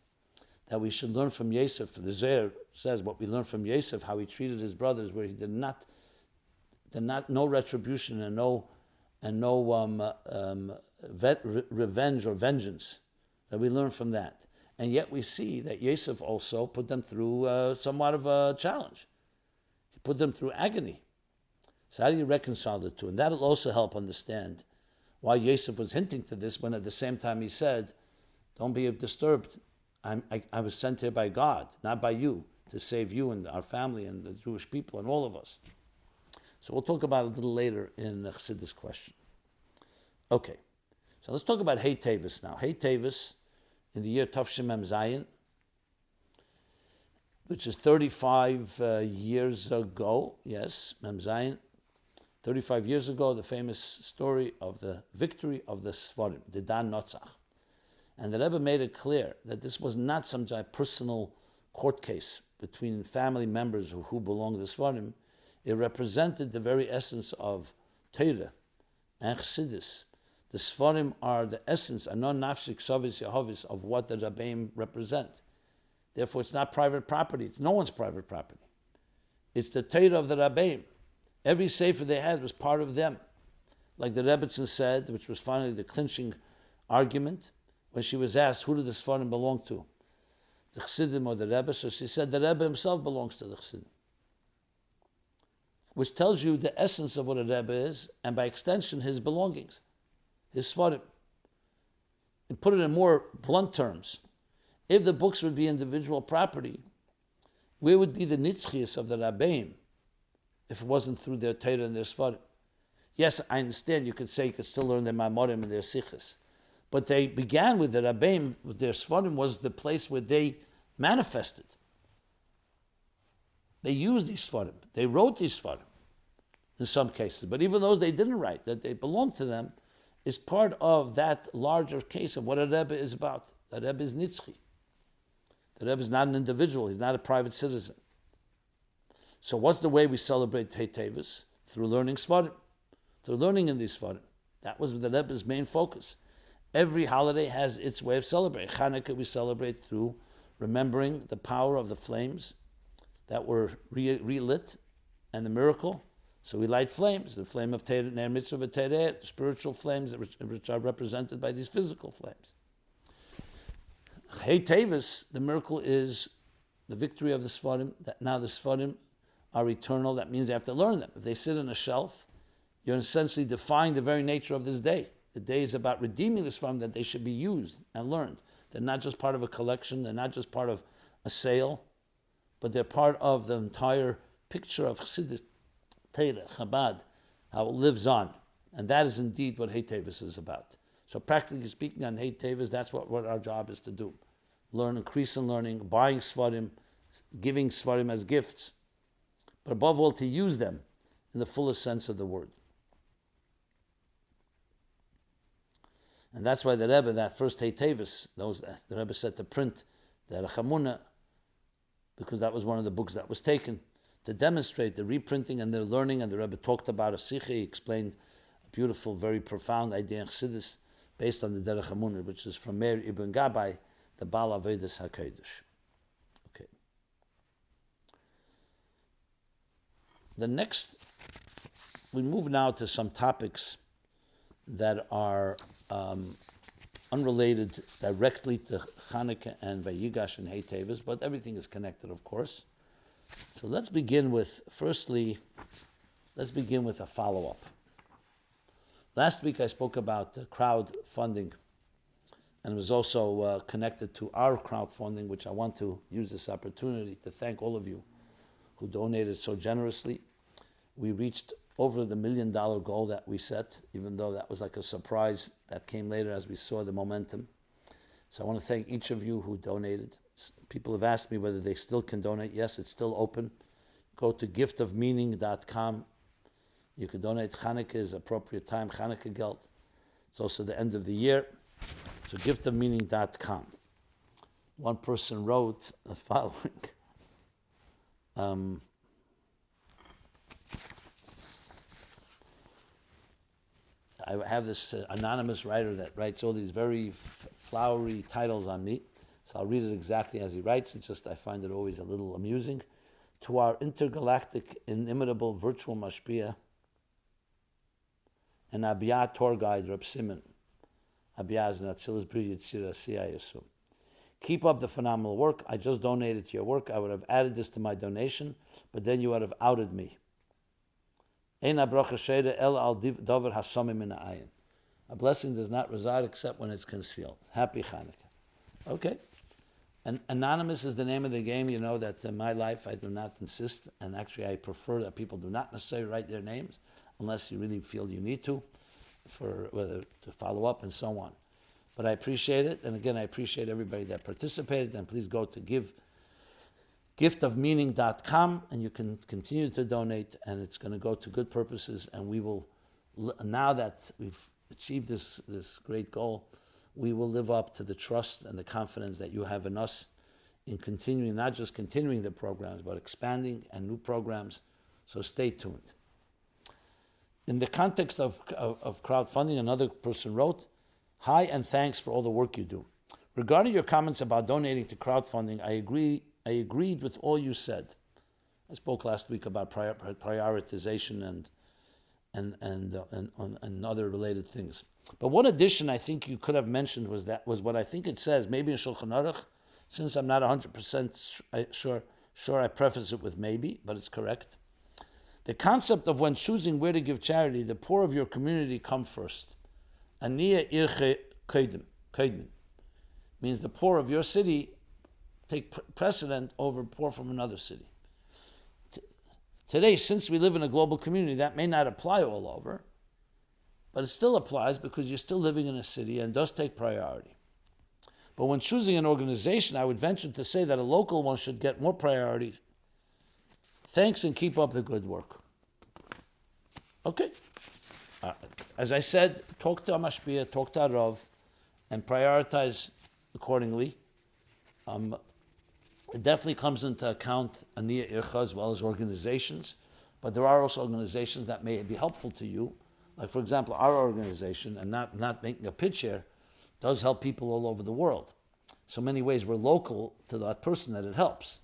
that we should learn from Yosef. The Zohar says what we learn from Yosef, how he treated his brothers, where he did not no retribution and no revenge or vengeance. That we learn from that. And yet we see that Yosef also put them through somewhat of a challenge. He put them through agony. So how do you reconcile the two? And that'll also help understand why Yosef was hinting to this when at the same time he said, don't be disturbed. I was sent here by God, not by you, to save you and our family and the Jewish people and all of us. So we'll talk about it a little later in the Chassidus question. Okay, so let's talk about Hey Tevis now. Hey Tevis, in the year Tafshim Mem Zayin, which is 35 years ago, yes, Mem Zayin, 35 years ago, the famous story of the victory of the Sfarim, the Dan Notzach. And the Rebbe made it clear that this was not some personal court case between family members who belonged to Sfarim. It represented the very essence of Torah and Chassidus. The Sfarim are the essence, a non-nafshik sovis yehovis, of what the Rabbeim represent. Therefore, it's not private property. It's no one's private property. It's the Torah of the Rabbeim. Every sefer they had was part of them. Like the Rebbetzin said, which was finally the clinching argument, when she was asked, who do the Sfarim belong to? The Chassidim or the Rebbe? So she said the Rebbe himself belongs to the Chassidim. Which tells you the essence of what a Rebbe is, and by extension, his belongings, his Sfarim. And put it in more blunt terms, if the books would be individual property, where would be the nitzchias of the Rabbeim if it wasn't through their Torah and their Sfarim? Yes, I understand you could say you could still learn their Mamorim and their Sichas, but they began with the Rabbeim, with their Sfarim was the place where they manifested. They used these Sfarim. They wrote these Sfarim in some cases. But even those they didn't write, that they belonged to them, is part of that larger case of what a Rebbe is about. The Rebbe is Nitzchi. The Rebbe is not an individual. He's not a private citizen. So what's the way we celebrate Hey Tevis? Through learning Sfarim. Through learning in these Sfarim. That was the Rebbe's main focus. Every holiday has its way of celebrating. Chanukah we celebrate through remembering the power of the flames that were relit and the miracle. So we light flames, the flame of Ner Mitzvah V'Tereh, the spiritual flames which are represented by these physical flames. Hey Tevis, the miracle is the victory of the Sfarim, that now the Sfarim are eternal. That means you have to learn them. If they sit on a shelf, you're essentially defying the very nature of this day. The day is about redeeming the Sfarim, that they should be used and learned. They're not just part of a collection, they're not just part of a sale, but they're part of the entire picture of Chassidus, Torah, Chabad, how it lives on. And that is indeed what Hey Tevis is about. So practically speaking on Hey Tevis, that's what our job is to do. Learn, increase in learning, buying Sfarim, giving Sfarim as gifts, but above all to use them in the fullest sense of the word. And that's why the Rebbe, that first Hey Tevis, the Rebbe said to print the Rechamuna because that was one of the books that was taken to demonstrate the reprinting and the learning, and the Rebbe talked about a sikha. He explained a beautiful, very profound idea in Chassidus based on the Derech HaMunah, which is from Meir Ibn Gabbai, the Baal Avodas HaKodesh. Okay. The next, we move now to some topics that are unrelated directly to Chanukah and Vayigash and Hey Tevis, but everything is connected, of course. So let's begin with a follow-up. Last week I spoke about crowdfunding, and it was also connected to our crowdfunding, which I want to use this opportunity to thank all of you who donated so generously. We reached over the $1 million goal that we set, even though that was like a surprise that came later as we saw the momentum. So I want to thank each of you who donated. People have asked me whether they still can donate. Yes, it's still open. Go to giftofmeaning.com. You can donate. Chanukah is appropriate time, Chanukah Geld. It's also the end of the year. So giftofmeaning.com. One person wrote the following. I have this anonymous writer that writes all these very flowery titles on me. So I'll read it exactly as he writes. It's just I find it always a little amusing. To our intergalactic, inimitable virtual mashpia and Abiyah tour guide, Reb Simon. Abiyah is Natzilas Bri Yitzira Siyayasu. Keep up the phenomenal work. I just donated to your work. I would have added this to my donation, but then you would have outed me. A blessing does not reside except when it's concealed. Happy Chanukah. Okay. And anonymous is the name of the game. You know that in my life I do not insist, and actually I prefer that people do not necessarily write their names unless you really feel you need to, for whether to follow up and so on. But I appreciate it, and again I appreciate everybody that participated, and please go to giftofmeaning.com, and you can continue to donate, and it's going to go to good purposes, and we will, now that we've achieved this great goal, we will live up to the trust and the confidence that you have in us in continuing, not just continuing the programs, but expanding and new programs, so stay tuned. In the context of crowdfunding, another person wrote, "Hi and thanks for all the work you do. Regarding your comments about donating to crowdfunding, I agreed with all you said. I spoke last week about prioritization and other related things. But one addition I think you could have mentioned was what I think it says, maybe in Shulchan Aruch, since I'm not 100% sure I preface it with maybe, but it's correct. The concept of when choosing where to give charity, the poor of your community come first. Aniya irche kodim means the poor of your city take precedent over poor from another city. Today, since we live in a global community, that may not apply all over, but it still applies because you're still living in a city and does take priority. But when choosing an organization, I would venture to say that a local one should get more priority. Thanks and keep up the good work." Okay. As I said, talk to Amashpia, talk to Rav, and prioritize accordingly. It definitely comes into account Aniyah Ircha as well as organizations, but there are also organizations that may be helpful to you. Like, for example, our organization, and not making a pitch here, does help people all over the world. So many ways we're local to that person that it helps.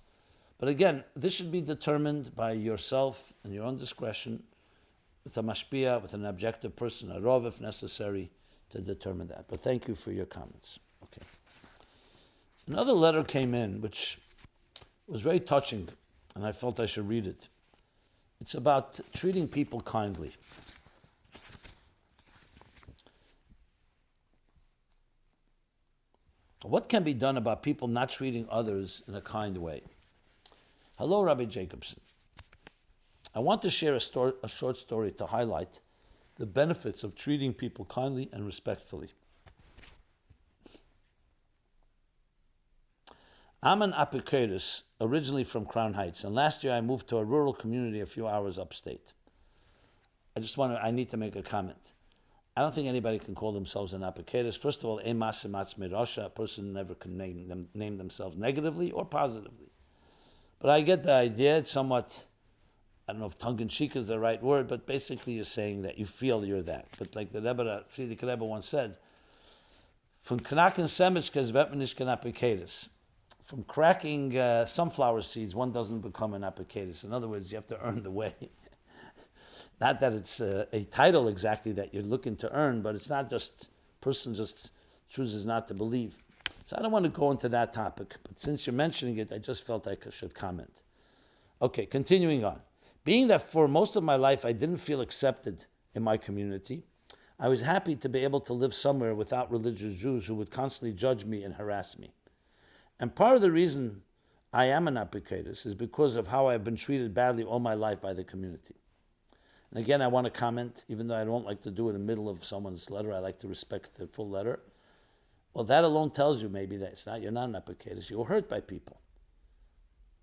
But again, this should be determined by yourself and your own discretion, with a mashpia, with an objective person, a rov if necessary, to determine that. But thank you for your comments. Okay. Another letter came in, which was very touching, and I felt I should read it. It's about treating people kindly. What can be done about people not treating others in a kind way? Hello, Rabbi Jacobson. I want to share a short story to highlight the benefits of treating people kindly and respectfully. I'm an Apikoris, originally from Crown Heights, and last year I moved to a rural community a few hours upstate. I need to make a comment. I don't think anybody can call themselves an Apikoris. First of all, a person never can name themselves negatively or positively. But I get the idea. It's somewhat, I don't know if tongue-in-cheek is the right word, but basically you're saying that you feel you're that. But like the Rebbe, Friedrich Rebbe once said, from knacken semichkes wird man nicht kein apiketis. From cracking sunflower seeds, one doesn't become an apiketis. In other words, you have to earn the way. Not that it's a title exactly that you're looking to earn, but it's not just, person just chooses not to believe. So I don't want to go into that topic, but since you're mentioning it, I just felt I should comment. Okay, continuing on. Being that for most of my life I didn't feel accepted in my community, I was happy to be able to live somewhere without religious Jews who would constantly judge me and harass me. And part of the reason I am an apiketis is because of how I've been treated badly all my life by the community. And again, I want to comment, even though I don't like to do it in the middle of someone's letter, I like to respect the full letter. Well, that alone tells you maybe that you're not an apiketis, you were hurt by people.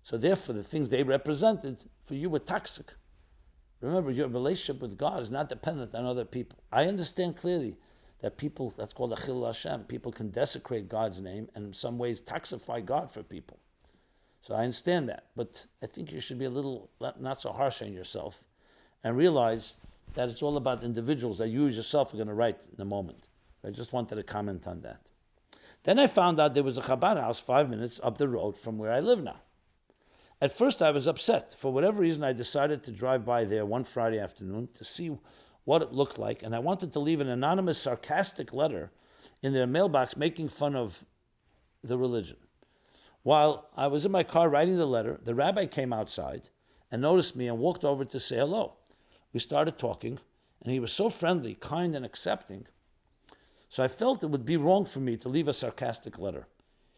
So therefore, the things they represented for you were toxic. Remember, your relationship with God is not dependent on other people. I understand clearly that people, that's called a Hillel and Shammai, people can desecrate God's name and in some ways toxify God for people. So I understand that. But I think you should be a little not so harsh on yourself and realize that it's all about individuals that you yourself are going to write in a moment. I just wanted to comment on that. Then I found out there was a Chabad house 5 minutes up the road from where I live now. At first I was upset. For whatever reason, I decided to drive by there one Friday afternoon to see what it looked like, and I wanted to leave an anonymous, sarcastic letter in their mailbox making fun of the religion. While I was in my car writing the letter, the rabbi came outside and noticed me and walked over to say hello. We started talking, and he was so friendly, kind, and accepting, so I felt it would be wrong for me to leave a sarcastic letter.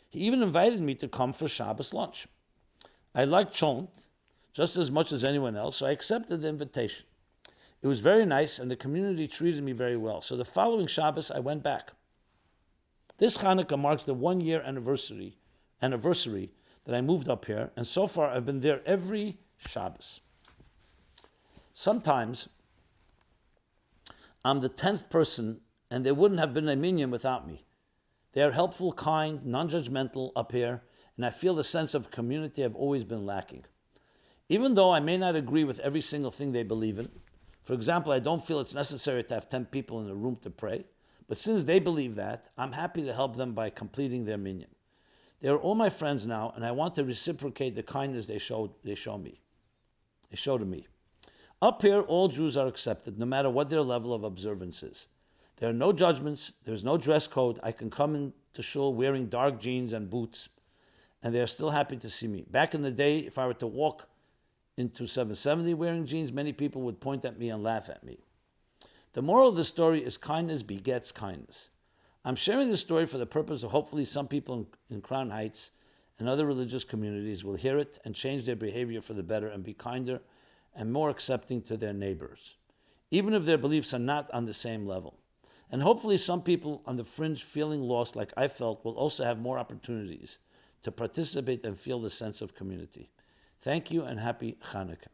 He even invited me to come for Shabbos lunch. I liked Cholent just as much as anyone else, so I accepted the invitation. It was very nice, and the community treated me very well. So the following Shabbos, I went back. This Chanukah marks the 1-year anniversary that I moved up here, and so far I've been there every Shabbos. Sometimes I'm the 10th person, and there wouldn't have been a minyan without me. They are helpful, kind, non-judgmental up here, and I feel the sense of community I've always been lacking. Even though I may not agree with every single thing they believe in, for example, I don't feel it's necessary to have 10 people in a room to pray, but since they believe that, I'm happy to help them by completing their minyan. They are all my friends now, and I want to reciprocate the kindness they show to me. Up here, all Jews are accepted, no matter what their level of observance is. There are no judgments, there's no dress code. I can come into shul wearing dark jeans and boots, and they are still happy to see me. Back in the day, if I were to walk into 770 wearing jeans, many people would point at me and laugh at me. The moral of the story is kindness begets kindness. I'm sharing this story for the purpose of hopefully some people in Crown Heights and other religious communities will hear it and change their behavior for the better and be kinder and more accepting to their neighbors, even if their beliefs are not on the same level. And hopefully some people on the fringe feeling lost like I felt will also have more opportunities to participate and feel the sense of community. Thank you and happy Chanukah.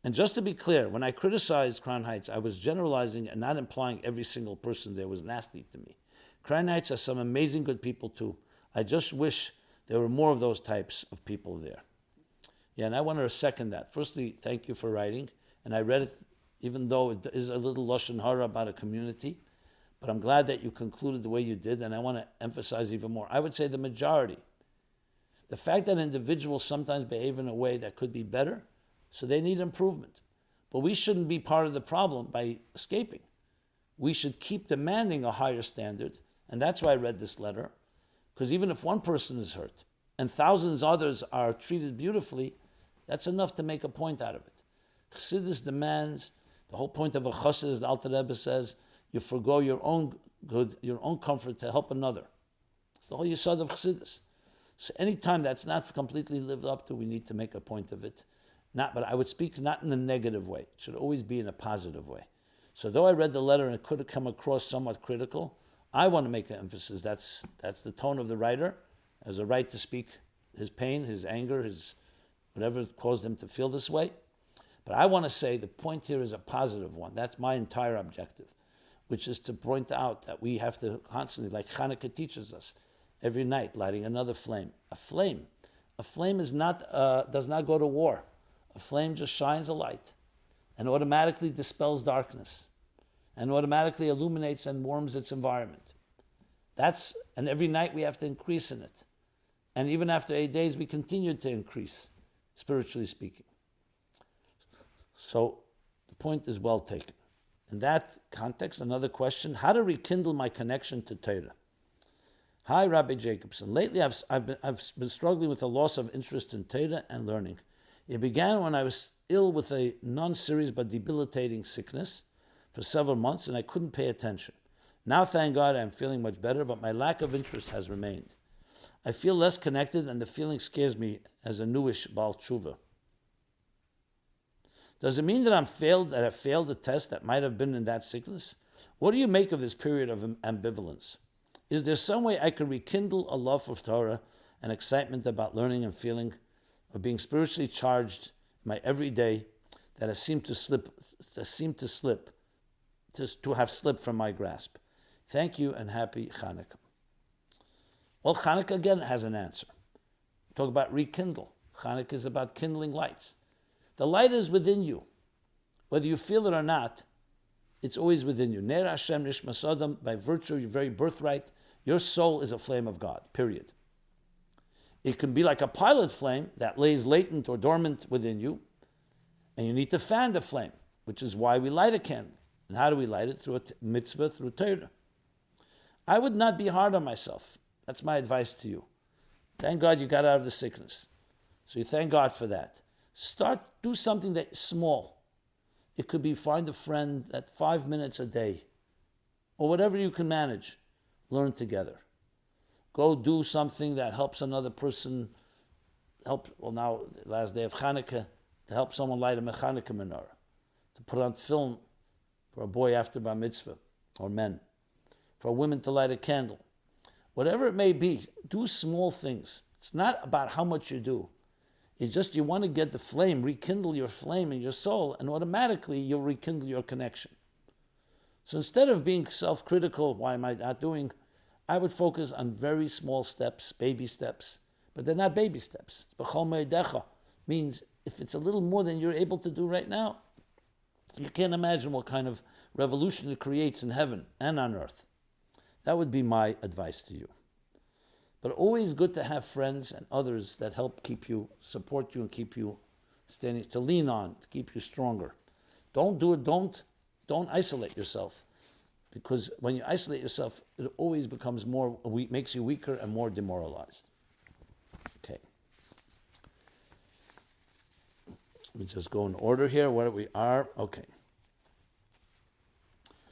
And just to be clear, when I criticized Crown Heights, I was generalizing and not implying every single person there was nasty to me. Crown Heights has some amazing good people too. I just wish there were more of those types of people there. Yeah, and I want to second that. Firstly, thank you for writing. And I read it, even though it is a little lashon hara about a community, but I'm glad that you concluded the way you did, and I want to emphasize even more. I would say the majority. The fact that individuals sometimes behave in a way that could be better, so they need improvement. But we shouldn't be part of the problem by escaping. We should keep demanding a higher standard, and that's why I read this letter, because even if one person is hurt and thousands others are treated beautifully, that's enough to make a point out of it. Chassidus demands, the whole point of a Chassidus, the Alter Rebbe says, you forgo your own good, your own comfort to help another. It's the whole yesod of Chassidus. So anytime that's not completely lived up to, we need to make a point of it. But I would speak not in a negative way. It should always be in a positive way. So though I read the letter and it could have come across somewhat critical, I want to make an emphasis. That's the tone of the writer, as a right to speak his pain, his anger, his whatever caused him to feel this way. But I want to say the point here is a positive one. That's my entire objective, which is to point out that we have to constantly, like Chanukah teaches us, every night lighting another flame. A flame. A flame is not does not go to war. A flame just shines a light and automatically dispels darkness and automatically illuminates and warms its environment. And every night we have to increase in it. And even after 8 days, we continue to increase, spiritually speaking. So the point is well taken. In that context, another question, how to rekindle my connection to Torah? Hi, Rabbi Jacobson. Lately, I've been struggling with a loss of interest in Torah and learning. It began when I was ill with a non-serious but debilitating sickness for several months, and I couldn't pay attention. Now, thank God, I'm feeling much better, but my lack of interest has remained. I feel less connected, and the feeling scares me as a newish Baal Tshuva. Does it mean that I failed a test that might have been in that sickness? What do you make of this period of ambivalence? Is there some way I could rekindle a love for Torah and excitement about learning and feeling of being spiritually charged in my everyday that has seemed to have slipped from my grasp? Thank you and happy Chanukah. Well, Chanukah again has an answer. Talk about rekindle. Chanukah is about kindling lights. The light is within you. Whether you feel it or not, it's always within you. Ner Hashem nishmas adam, by virtue of your very birthright, your soul is a flame of God, period. It can be like a pilot flame that lays latent or dormant within you, and you need to fan the flame, which is why we light a candle. And how do we light it? Through a mitzvah, through Torah. I would not be hard on myself. That's my advice to you. Thank God you got out of the sickness. So you thank God for that. Do something that's small. It could be find a friend at 5 minutes a day, or whatever you can manage. Learn together. Go do something that helps another person. Now, the last day of Chanukah, to help someone light a Chanukah menorah, to put on film for a boy after bar mitzvah, or men, for women to light a candle. Whatever it may be, do small things. It's not about how much you do. It's just you want to get the flame, rekindle your flame in your soul, and automatically you'll rekindle your connection. So instead of being self-critical, why am I not doing? I would focus on very small steps, baby steps. But they're not baby steps. B'chol me'edecha means if it's a little more than you're able to do right now, you can't imagine what kind of revolution it creates in heaven and on earth. That would be my advice to you. But always good to have friends and others that help support you and keep you standing, to lean on, to keep you stronger. Don't isolate yourself. Because when you isolate yourself, it always becomes makes you weaker and more demoralized. Okay. Let me just go in order here, where we are. Okay.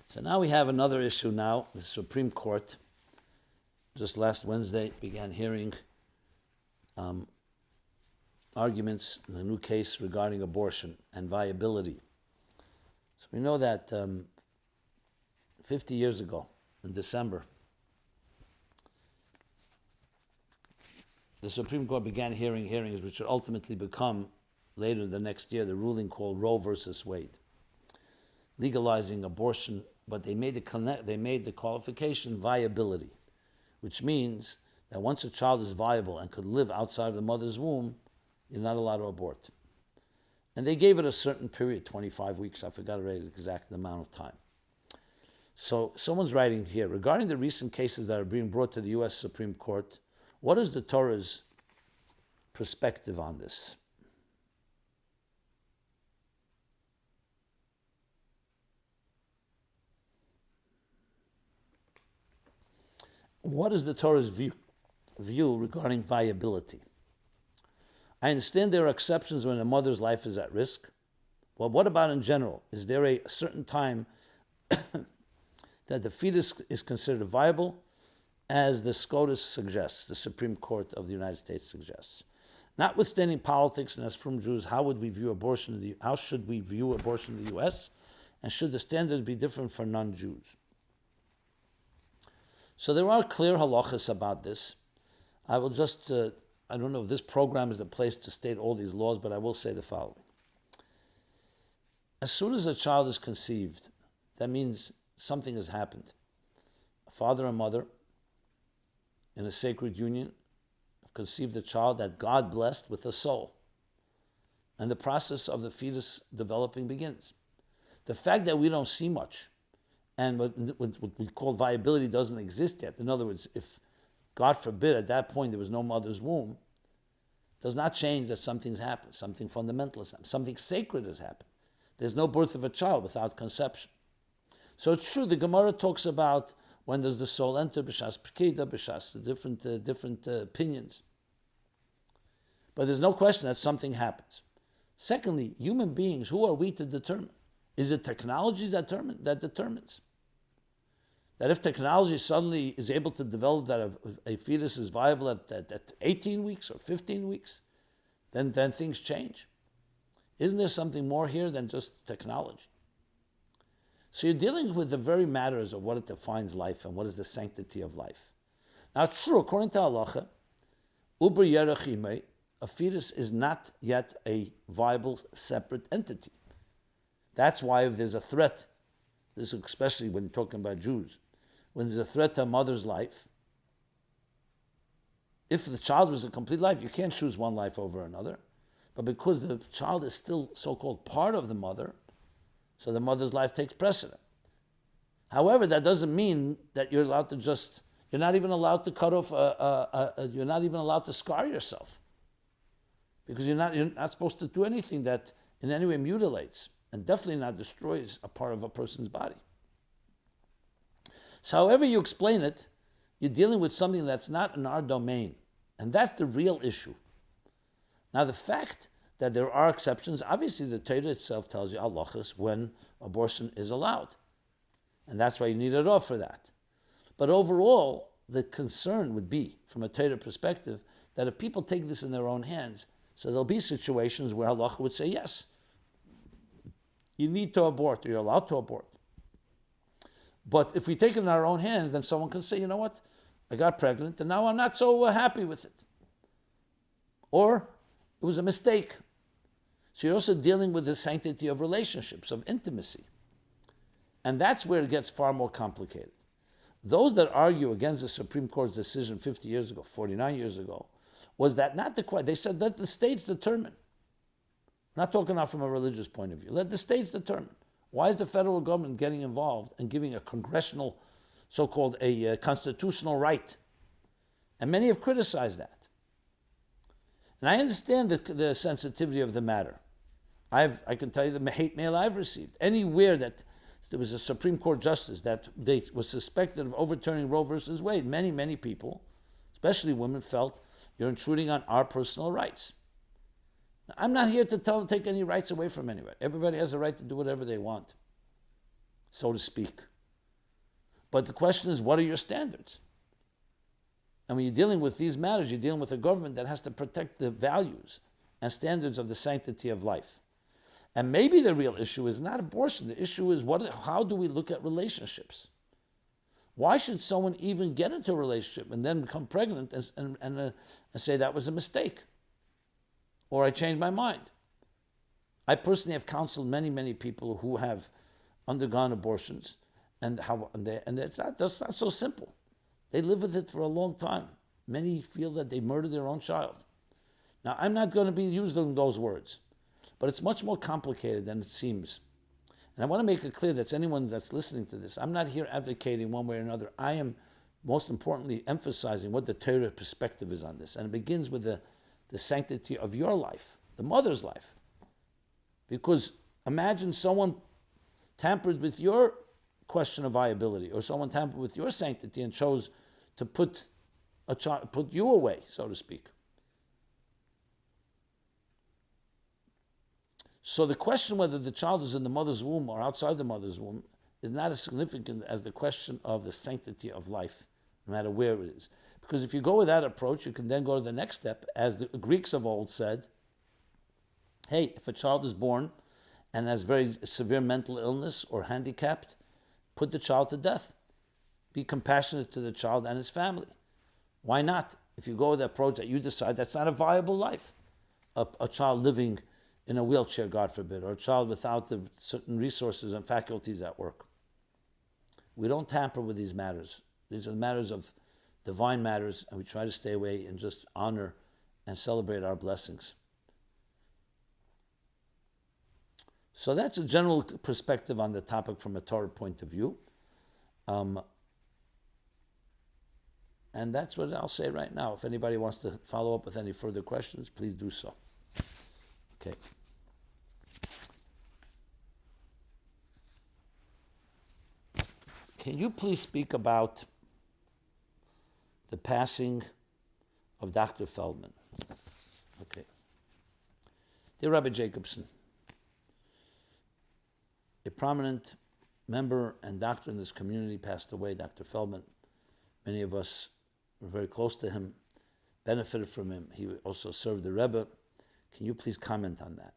So now we have another issue now. The Supreme Court, just last Wednesday, began hearing arguments in a new case regarding abortion and viability. So we know that 50 years ago, in December, the Supreme Court began hearings which would ultimately become, later the next year, the ruling called Roe versus Wade, legalizing abortion, but they made the qualification viability, which means that once a child is viable and could live outside of the mother's womb, you're not allowed to abort. And they gave it a certain period, 25 weeks, I forgot already the exact amount of time. So someone's writing here, regarding the recent cases that are being brought to the U.S. Supreme Court, what is the Torah's perspective on this? What is the Torah's view regarding viability? I understand there are exceptions when a mother's life is at risk. Well, what about in general? Is there a certain time that the fetus is considered viable, as the SCOTUS suggests, the Supreme Court of the United States suggests? Notwithstanding politics, and as from Jews, how should we view abortion in the U.S., and should the standards be different for non-Jews? So there are clear halachas about this. I will just, I don't know if this program is the place to state all these laws, but I will say the following. As soon as a child is conceived, that means something has happened. A father and mother in a sacred union, conceived a child that God blessed with a soul. And the process of the fetus developing begins. The fact that we don't see much, and what we call viability doesn't exist yet. In other words, if, God forbid, at that point there was no mother's womb, does not change that something's happened, something fundamental has happened, something sacred has happened. There's no birth of a child without conception. So it's true, the Gemara talks about when does the soul enter, b'shas pekeda, b'shas, different opinions. But there's no question that something happens. Secondly, human beings, who are we to determine? Is it technology that determines? That if technology suddenly is able to develop that a fetus is viable at 18 weeks or 15 weeks, then things change. Isn't there something more here than just technology? So you're dealing with the very matters of what it defines life and what is the sanctity of life. Now it's true, according to halacha, uber yerachime, a fetus is not yet a viable separate entity. That's why if there's a threat, this especially when you're talking about Jews, when there's a threat to a mother's life, if the child was a complete life, you can't choose one life over another. But because the child is still so-called part of the mother, so the mother's life takes precedent. However, that doesn't mean that you're allowed to you're not even allowed to cut off, you're not even allowed to scar yourself. Because you're not supposed to do anything that in any way mutilates and definitely not destroys a part of a person's body. So however you explain it, you're dealing with something that's not in our domain. And that's the real issue. Now the fact that there are exceptions, obviously the Torah itself tells you halachas when abortion is allowed. And that's why you need a rov for that. But overall, the concern would be, from a Torah perspective, that if people take this in their own hands, so there'll be situations where halacha would say, yes, you need to abort, or you're allowed to abort. But if we take it in our own hands, then someone can say, you know what, I got pregnant, and now I'm not so happy with it. Or it was a mistake. So you're also dealing with the sanctity of relationships, of intimacy. And that's where it gets far more complicated. Those that argue against the Supreme Court's decision 50 years ago, 49 years ago, was that not the question. They said, let the states determine. I'm not talking now from a religious point of view. Let the states determine. Why is the federal government getting involved and giving a congressional, so-called a constitutional right? And many have criticized that. And I understand the sensitivity of the matter. I can tell you the hate mail I've received. Anywhere that there was a Supreme Court justice that they was suspected of overturning Roe versus Wade, many people, especially women, felt you're intruding on our personal rights. Now, I'm not here to take any rights away from anyone. Everybody has a right to do whatever they want, so to speak. But the question is, what are your standards? And when you're dealing with these matters, you're dealing with a government that has to protect the values and standards of the sanctity of life. And maybe the real issue is not abortion. The issue is how do we look at relationships? Why should someone even get into a relationship and then become pregnant and say that was a mistake? Or I changed my mind. I personally have counseled many people who have undergone abortions, and it's not so simple. They live with it for a long time. Many feel that they murdered their own child. Now, I'm not going to be using those words, but it's much more complicated than it seems. And I want to make it clear that anyone that's listening to this, I'm not here advocating one way or another. I am, most importantly, emphasizing what the Torah perspective is on this. And it begins with the sanctity of your life, the mother's life. Because imagine someone tampered with your question of viability, or someone tampered with your sanctity and chose to put you away, so to speak. So the question whether the child is in the mother's womb or outside the mother's womb is not as significant as the question of the sanctity of life, no matter where it is. Because if you go with that approach, you can then go to the next step. As the Greeks of old said, hey, if a child is born and has very severe mental illness or handicapped, put the child to death. Be compassionate to the child and his family. Why not? If you go with the approach that you decide that's not a viable life, a child living in a wheelchair, God forbid, or a child without the certain resources and faculties at work. We don't tamper with these matters. These are matters of divine matters, and we try to stay away and just honor and celebrate our blessings. So that's a general perspective on the topic from a Torah point of view. And that's what I'll say right now. If anybody wants to follow up with any further questions, please do so. Okay. Can you please speak about the passing of Dr. Feldman? Okay. Dear Rabbi Jacobson, a prominent member and doctor in this community passed away, Dr. Feldman. Many of us were very close to him, benefited from him. He also served the Rebbe. Can you please comment on that?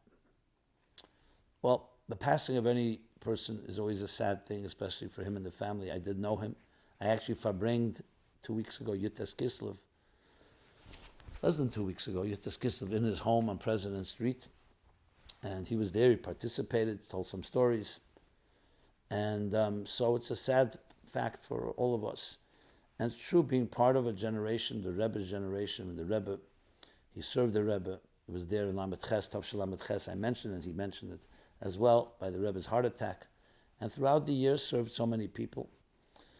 Well, the passing of any person is always a sad thing, especially for him and the family. I did know him. I actually farbringed 2 weeks ago, Yutas Kislev, less than 2 weeks ago, Yutas Kislev in his home on President Street. And he was there, he participated, told some stories. And so it's a sad fact for all of us. And it's true, being part of a generation, the Rebbe's generation, and the Rebbe, he served the Rebbe. He was there in Lamed Ches, Tavshel Lamed Ches. I mentioned it, he mentioned it as well, by the Rebbe's heart attack. And throughout the years served so many people.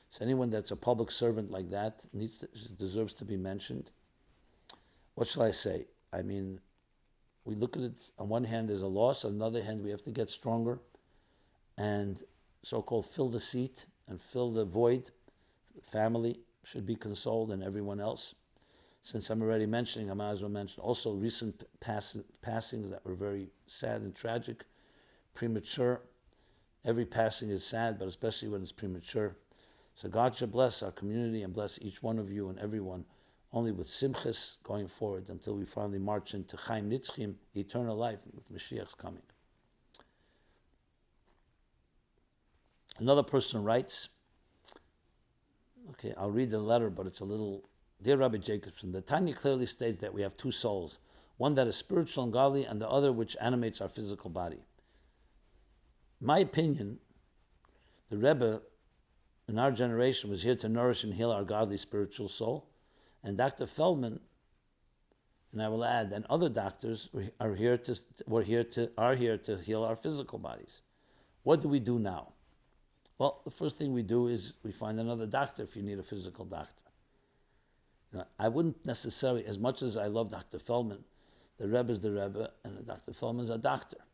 So anyone that's a public servant like that deserves to be mentioned. What shall I say? I mean, we look at it, on one hand there's a loss, on the other hand we have to get stronger and so-called fill the seat and fill the void. The family should be consoled and everyone else. Since I'm already mentioning, I might as well mention also recent passings that were very sad and tragic, premature. Every passing is sad, but especially when it's premature. So God should bless our community and bless each one of you and everyone only with simchas going forward until we finally march into Chaim Nitzchim, eternal life, with Mashiach's coming. Another person writes, okay, I'll read the letter, but it's a little, Dear Rabbi Jacobson, the Tanya clearly states that we have two souls, one that is spiritual and godly, and the other which animates our physical body. In my opinion, the Rebbe in our generation was here to nourish and heal our godly spiritual soul, and Dr. Feldman, and I will add, and other doctors are here to heal our physical bodies. What do we do now? Well, the first thing we do is we find another doctor if you need a physical doctor. I wouldn't necessarily, as much as I love Dr. Feldman, the Rebbe is the Rebbe, and Dr. Feldman is a doctor.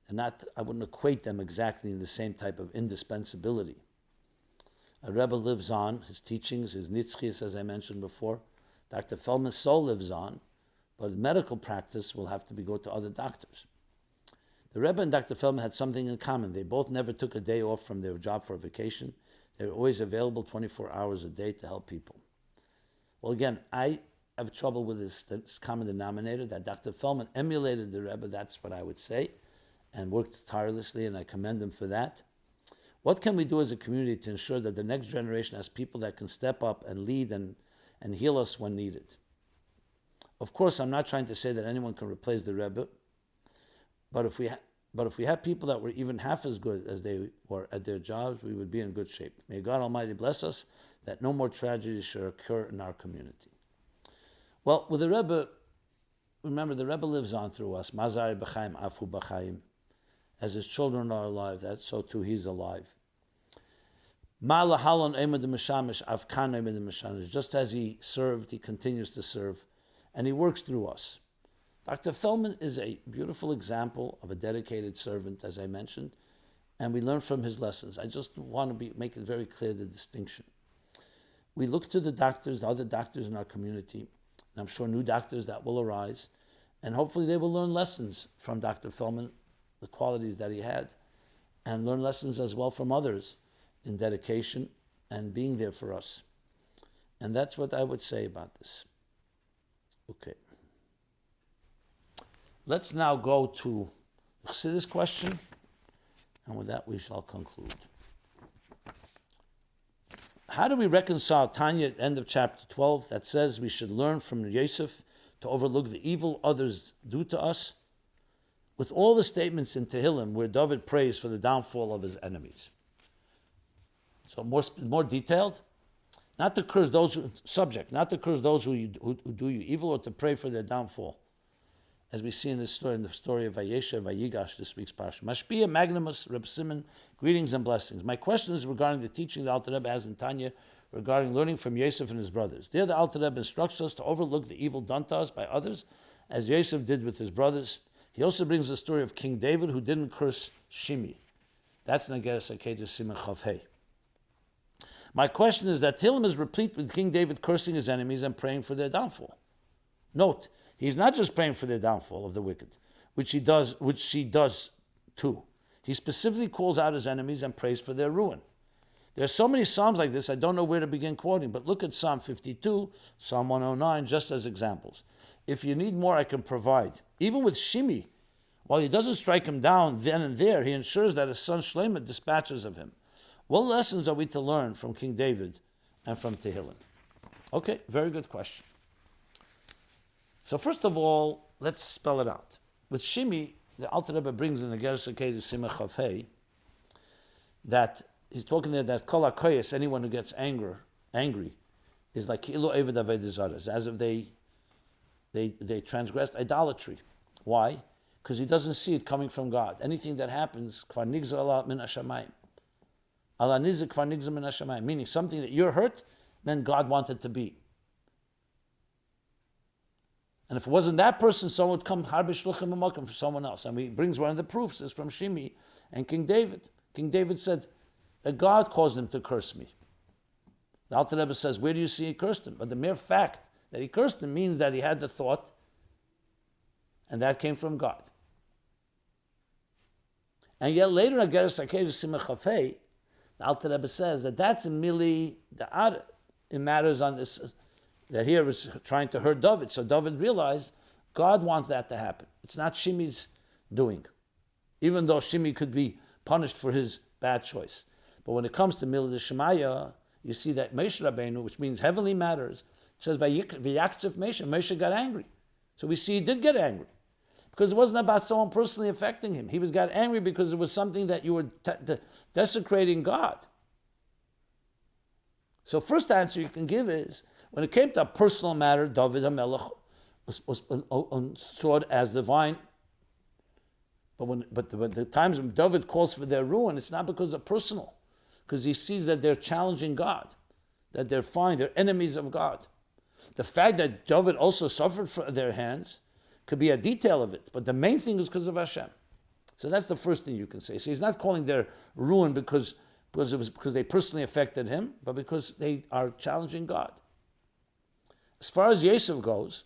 And I wouldn't equate them exactly in the same type of indispensability. A Rebbe lives on, his teachings, his nitzchis, as I mentioned before. Dr. Feldman's soul lives on, but medical practice will have to go to other doctors. The Rebbe and Dr. Feldman had something in common. They both never took a day off from their job for a vacation. They were always available 24 hours a day to help people. Well, again, I have trouble with this common denominator that Dr. Feldman emulated the Rebbe, that's what I would say, and worked tirelessly, and I commend him for that. What can we do as a community to ensure that the next generation has people that can step up and lead and heal us when needed? Of course, I'm not trying to say that anyone can replace the Rebbe, but if we had people that were even half as good as they were at their jobs, we would be in good shape. May God Almighty bless us that no more tragedies should occur in our community. Well, with the Rebbe, remember the Rebbe lives on through us. Mazari b'chaim, afu b'chaim. As his children are alive, so too he's alive. Just as he served, he continues to serve, and he works through us. Dr. Feldman is a beautiful example of a dedicated servant, as I mentioned, and we learn from his lessons. I just want to make it very clear the distinction. We look to the doctors, the other doctors in our community, and I'm sure new doctors that will arise, and hopefully they will learn lessons from Dr. Feldman, the qualities that he had, and learn lessons as well from others in dedication and being there for us. And that's what I would say about this. Okay. Let's now go to the Chassidus question, and with that we shall conclude. How do we reconcile Tanya at the end of chapter 12 that says we should learn from Yosef to overlook the evil others do to us, with all the statements in Tehillim where David prays for the downfall of his enemies? So more detailed. not to curse those not to curse those who do you evil, or to pray for their downfall. As we see in the story of Vayesha and Vayigash, this week's parsha. Mashpia Magnimus, Reb Simon, greetings and blessings. My question is regarding the teaching the Alter Rebbe has in Tanya regarding learning from Yosef and his brothers. There, the Alter Rebbe instructs us to overlook the evil done to us by others, as Yosef did with his brothers. He also brings the story of King David, who didn't curse Shimi. That's Nageres Akedah Siman Chav Hei. My question is that Tehillim is replete with King David cursing his enemies and praying for their downfall. Note, he's not just praying for the downfall of the wicked, which he does too. He specifically calls out his enemies and prays for their ruin. There are so many psalms like this, I don't know where to begin quoting, but look at Psalm 52, Psalm 109, just as examples. If you need more, I can provide. Even with Shimi, while he doesn't strike him down then and there, he ensures that his son Shlomo dispatches of him. What lessons are we to learn from King David and from Tehillim? Okay, very good question. So first of all, let's spell it out. With Shimi, the Alter Rebbe brings in the Nageres Akedah Siman Chav Hei that he's talking there that Kol HaKoyes, anyone who gets angry, is like Ki'ilu Eved Aved Zaras, as if they transgressed idolatry. Why? Because he doesn't see it coming from God. Anything that happens, Kvar Nigzar Ala Min HaShamayim. Ala Nizik Kvar Nigzar Min HaShamayim, meaning something that you're hurt, then God wanted to be. And if it wasn't that person, someone would come Harbe Shluchim Amakim for someone else. And he brings one of the proofs, is from Shimi and King David. King David said that God caused him to curse me. The Alter Rebbe says, where do you see he cursed him? But the mere fact that he cursed him means that he had the thought, and that came from God. And yet later, Nageres Akedah Siman Chav Hei, the Alter Rebbe says that that's a mili da'ara. It matters on this, that here is trying to hurt David. So David realized God wants that to happen. It's not Shimi's doing, even though Shimi could be punished for his bad choice. But when it comes to Milad Shemaya, you see that Moshe Rabbeinu, which means heavenly matters, it says Vayaktzef Moshe. Moshe got angry. So we see he did get angry. Because it wasn't about someone personally affecting him. He got angry because it was something that you were desecrating God. So first answer you can give is, when it came to a personal matter, David HaMelech was saw it as divine. But the times when David calls for their ruin, it's not because of personal, because he sees that they're challenging God, that they're fine, they're enemies of God. The fact that David also suffered from their hands could be a detail of it, but the main thing is because of Hashem. So that's the first thing you can say. So he's not calling their ruin because they personally affected him, but because they are challenging God. As far as Yosef goes,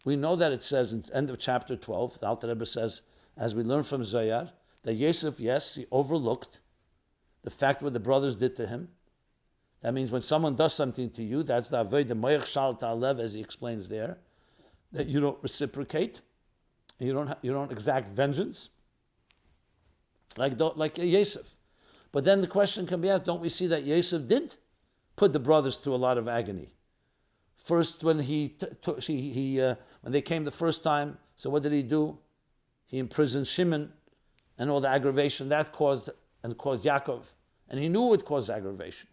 we know that it says in the end of chapter 12, the Alter Rebbe says, as we learn from Zohar, that Yosef, yes, he overlooked the fact what the brothers did to him. That means when someone does something to you, that's the Avodah Moyach Shal Ta'alev, as he explains there, that you don't reciprocate, you don't exact vengeance, like Yosef. But then the question can be asked: don't we see that Yosef did put the brothers through a lot of agony? First, when when they came the first time, so what did he do? He imprisoned Shimon, and all the aggravation that caused Yaakov, and he knew it would cause aggravation.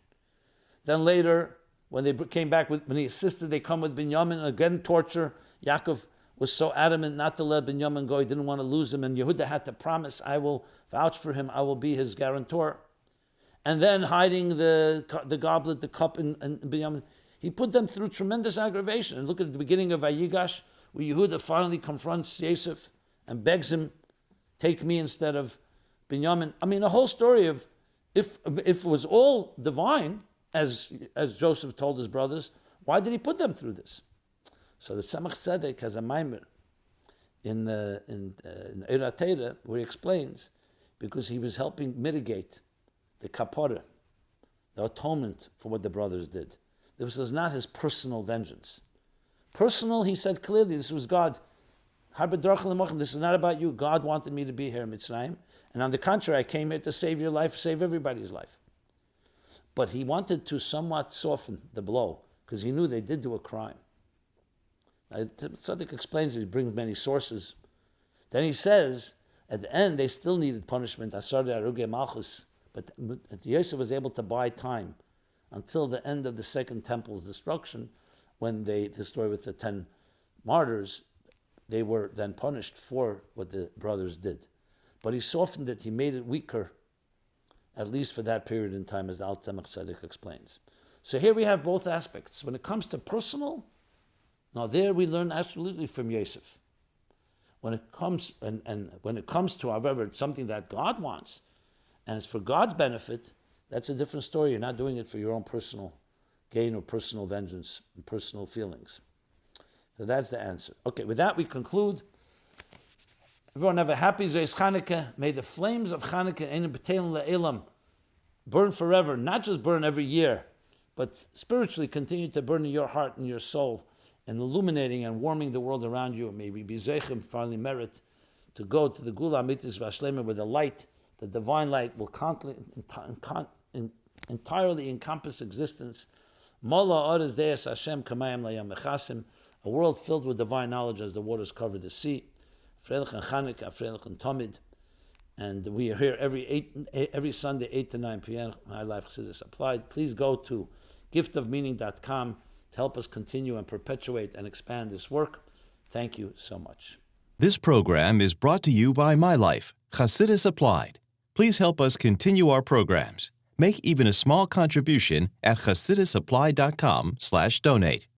Then later, when they came back when he assisted, they come with Binyamin, and again torture. Yaakov was so adamant not to let Binyamin go; he didn't want to lose him, and Yehuda had to promise, "I will vouch for him; I will be his guarantor." And then hiding the goblet, the cup, in Binyamin. He put them through tremendous aggravation. And look at the beginning of Vayigash, where Yehuda finally confronts Yosef and begs him, take me instead of Binyamin. I mean, a whole story of, if it was all divine, as Joseph told his brothers, why did he put them through this? So the Tzemach Tzedek has a maimer in Eira Teira, where he explains, because he was helping mitigate the kapara, the atonement for what the brothers did. This was not his personal vengeance. Personal, he said clearly, this was God. This is not about you. God wanted me to be here in Mitzrayim. And on the contrary, I came here to save your life, save everybody's life. But he wanted to somewhat soften the blow, because he knew they did do a crime. Tzaddik explains it, he brings many sources. Then he says, at the end, they still needed punishment, Asar de Aruge Malchus, but Yosef was able to buy time until the end of the Second Temple's destruction, when the story with the 10 martyrs, they were then punished for what the brothers did. But he softened it, he made it weaker, at least for that period in time, as the Alt Tzemach Tzedek explains. So here we have both aspects. When it comes to personal, now there we learn absolutely from Yosef. When it comes when it comes to, however, something that God wants, and it's for God's benefit, that's a different story. You're not doing it for your own personal gain or personal vengeance and personal feelings. So that's the answer. Okay, with that we conclude. Everyone have a happy Zos Chanukah. May the flames of Chanukah Ein B'Teilen Le'elam burn forever, not just burn every year, but spiritually continue to burn in your heart and your soul, and illuminating and warming the world around you. May we be Zeichim, finally merit, to go to the Gula Amitis Vashlema, where the light, the divine light, will entirely encompass existence. Mola Ores Deus Hashem Kamayim Layam Mechasim, a world filled with divine knowledge as the waters cover the sea. Freilich and Chanukah, Freilich and Tomid. And we are here every Sunday, 8 to 9 p.m. High Life Chassidus Applied. Please go to giftofmeaning.com to help us continue and perpetuate and expand this work. Thank you so much. This program is brought to you by My Life, Chassidus Applied. Please help us continue our programs. Make even a small contribution at chassidusapply.com/donate.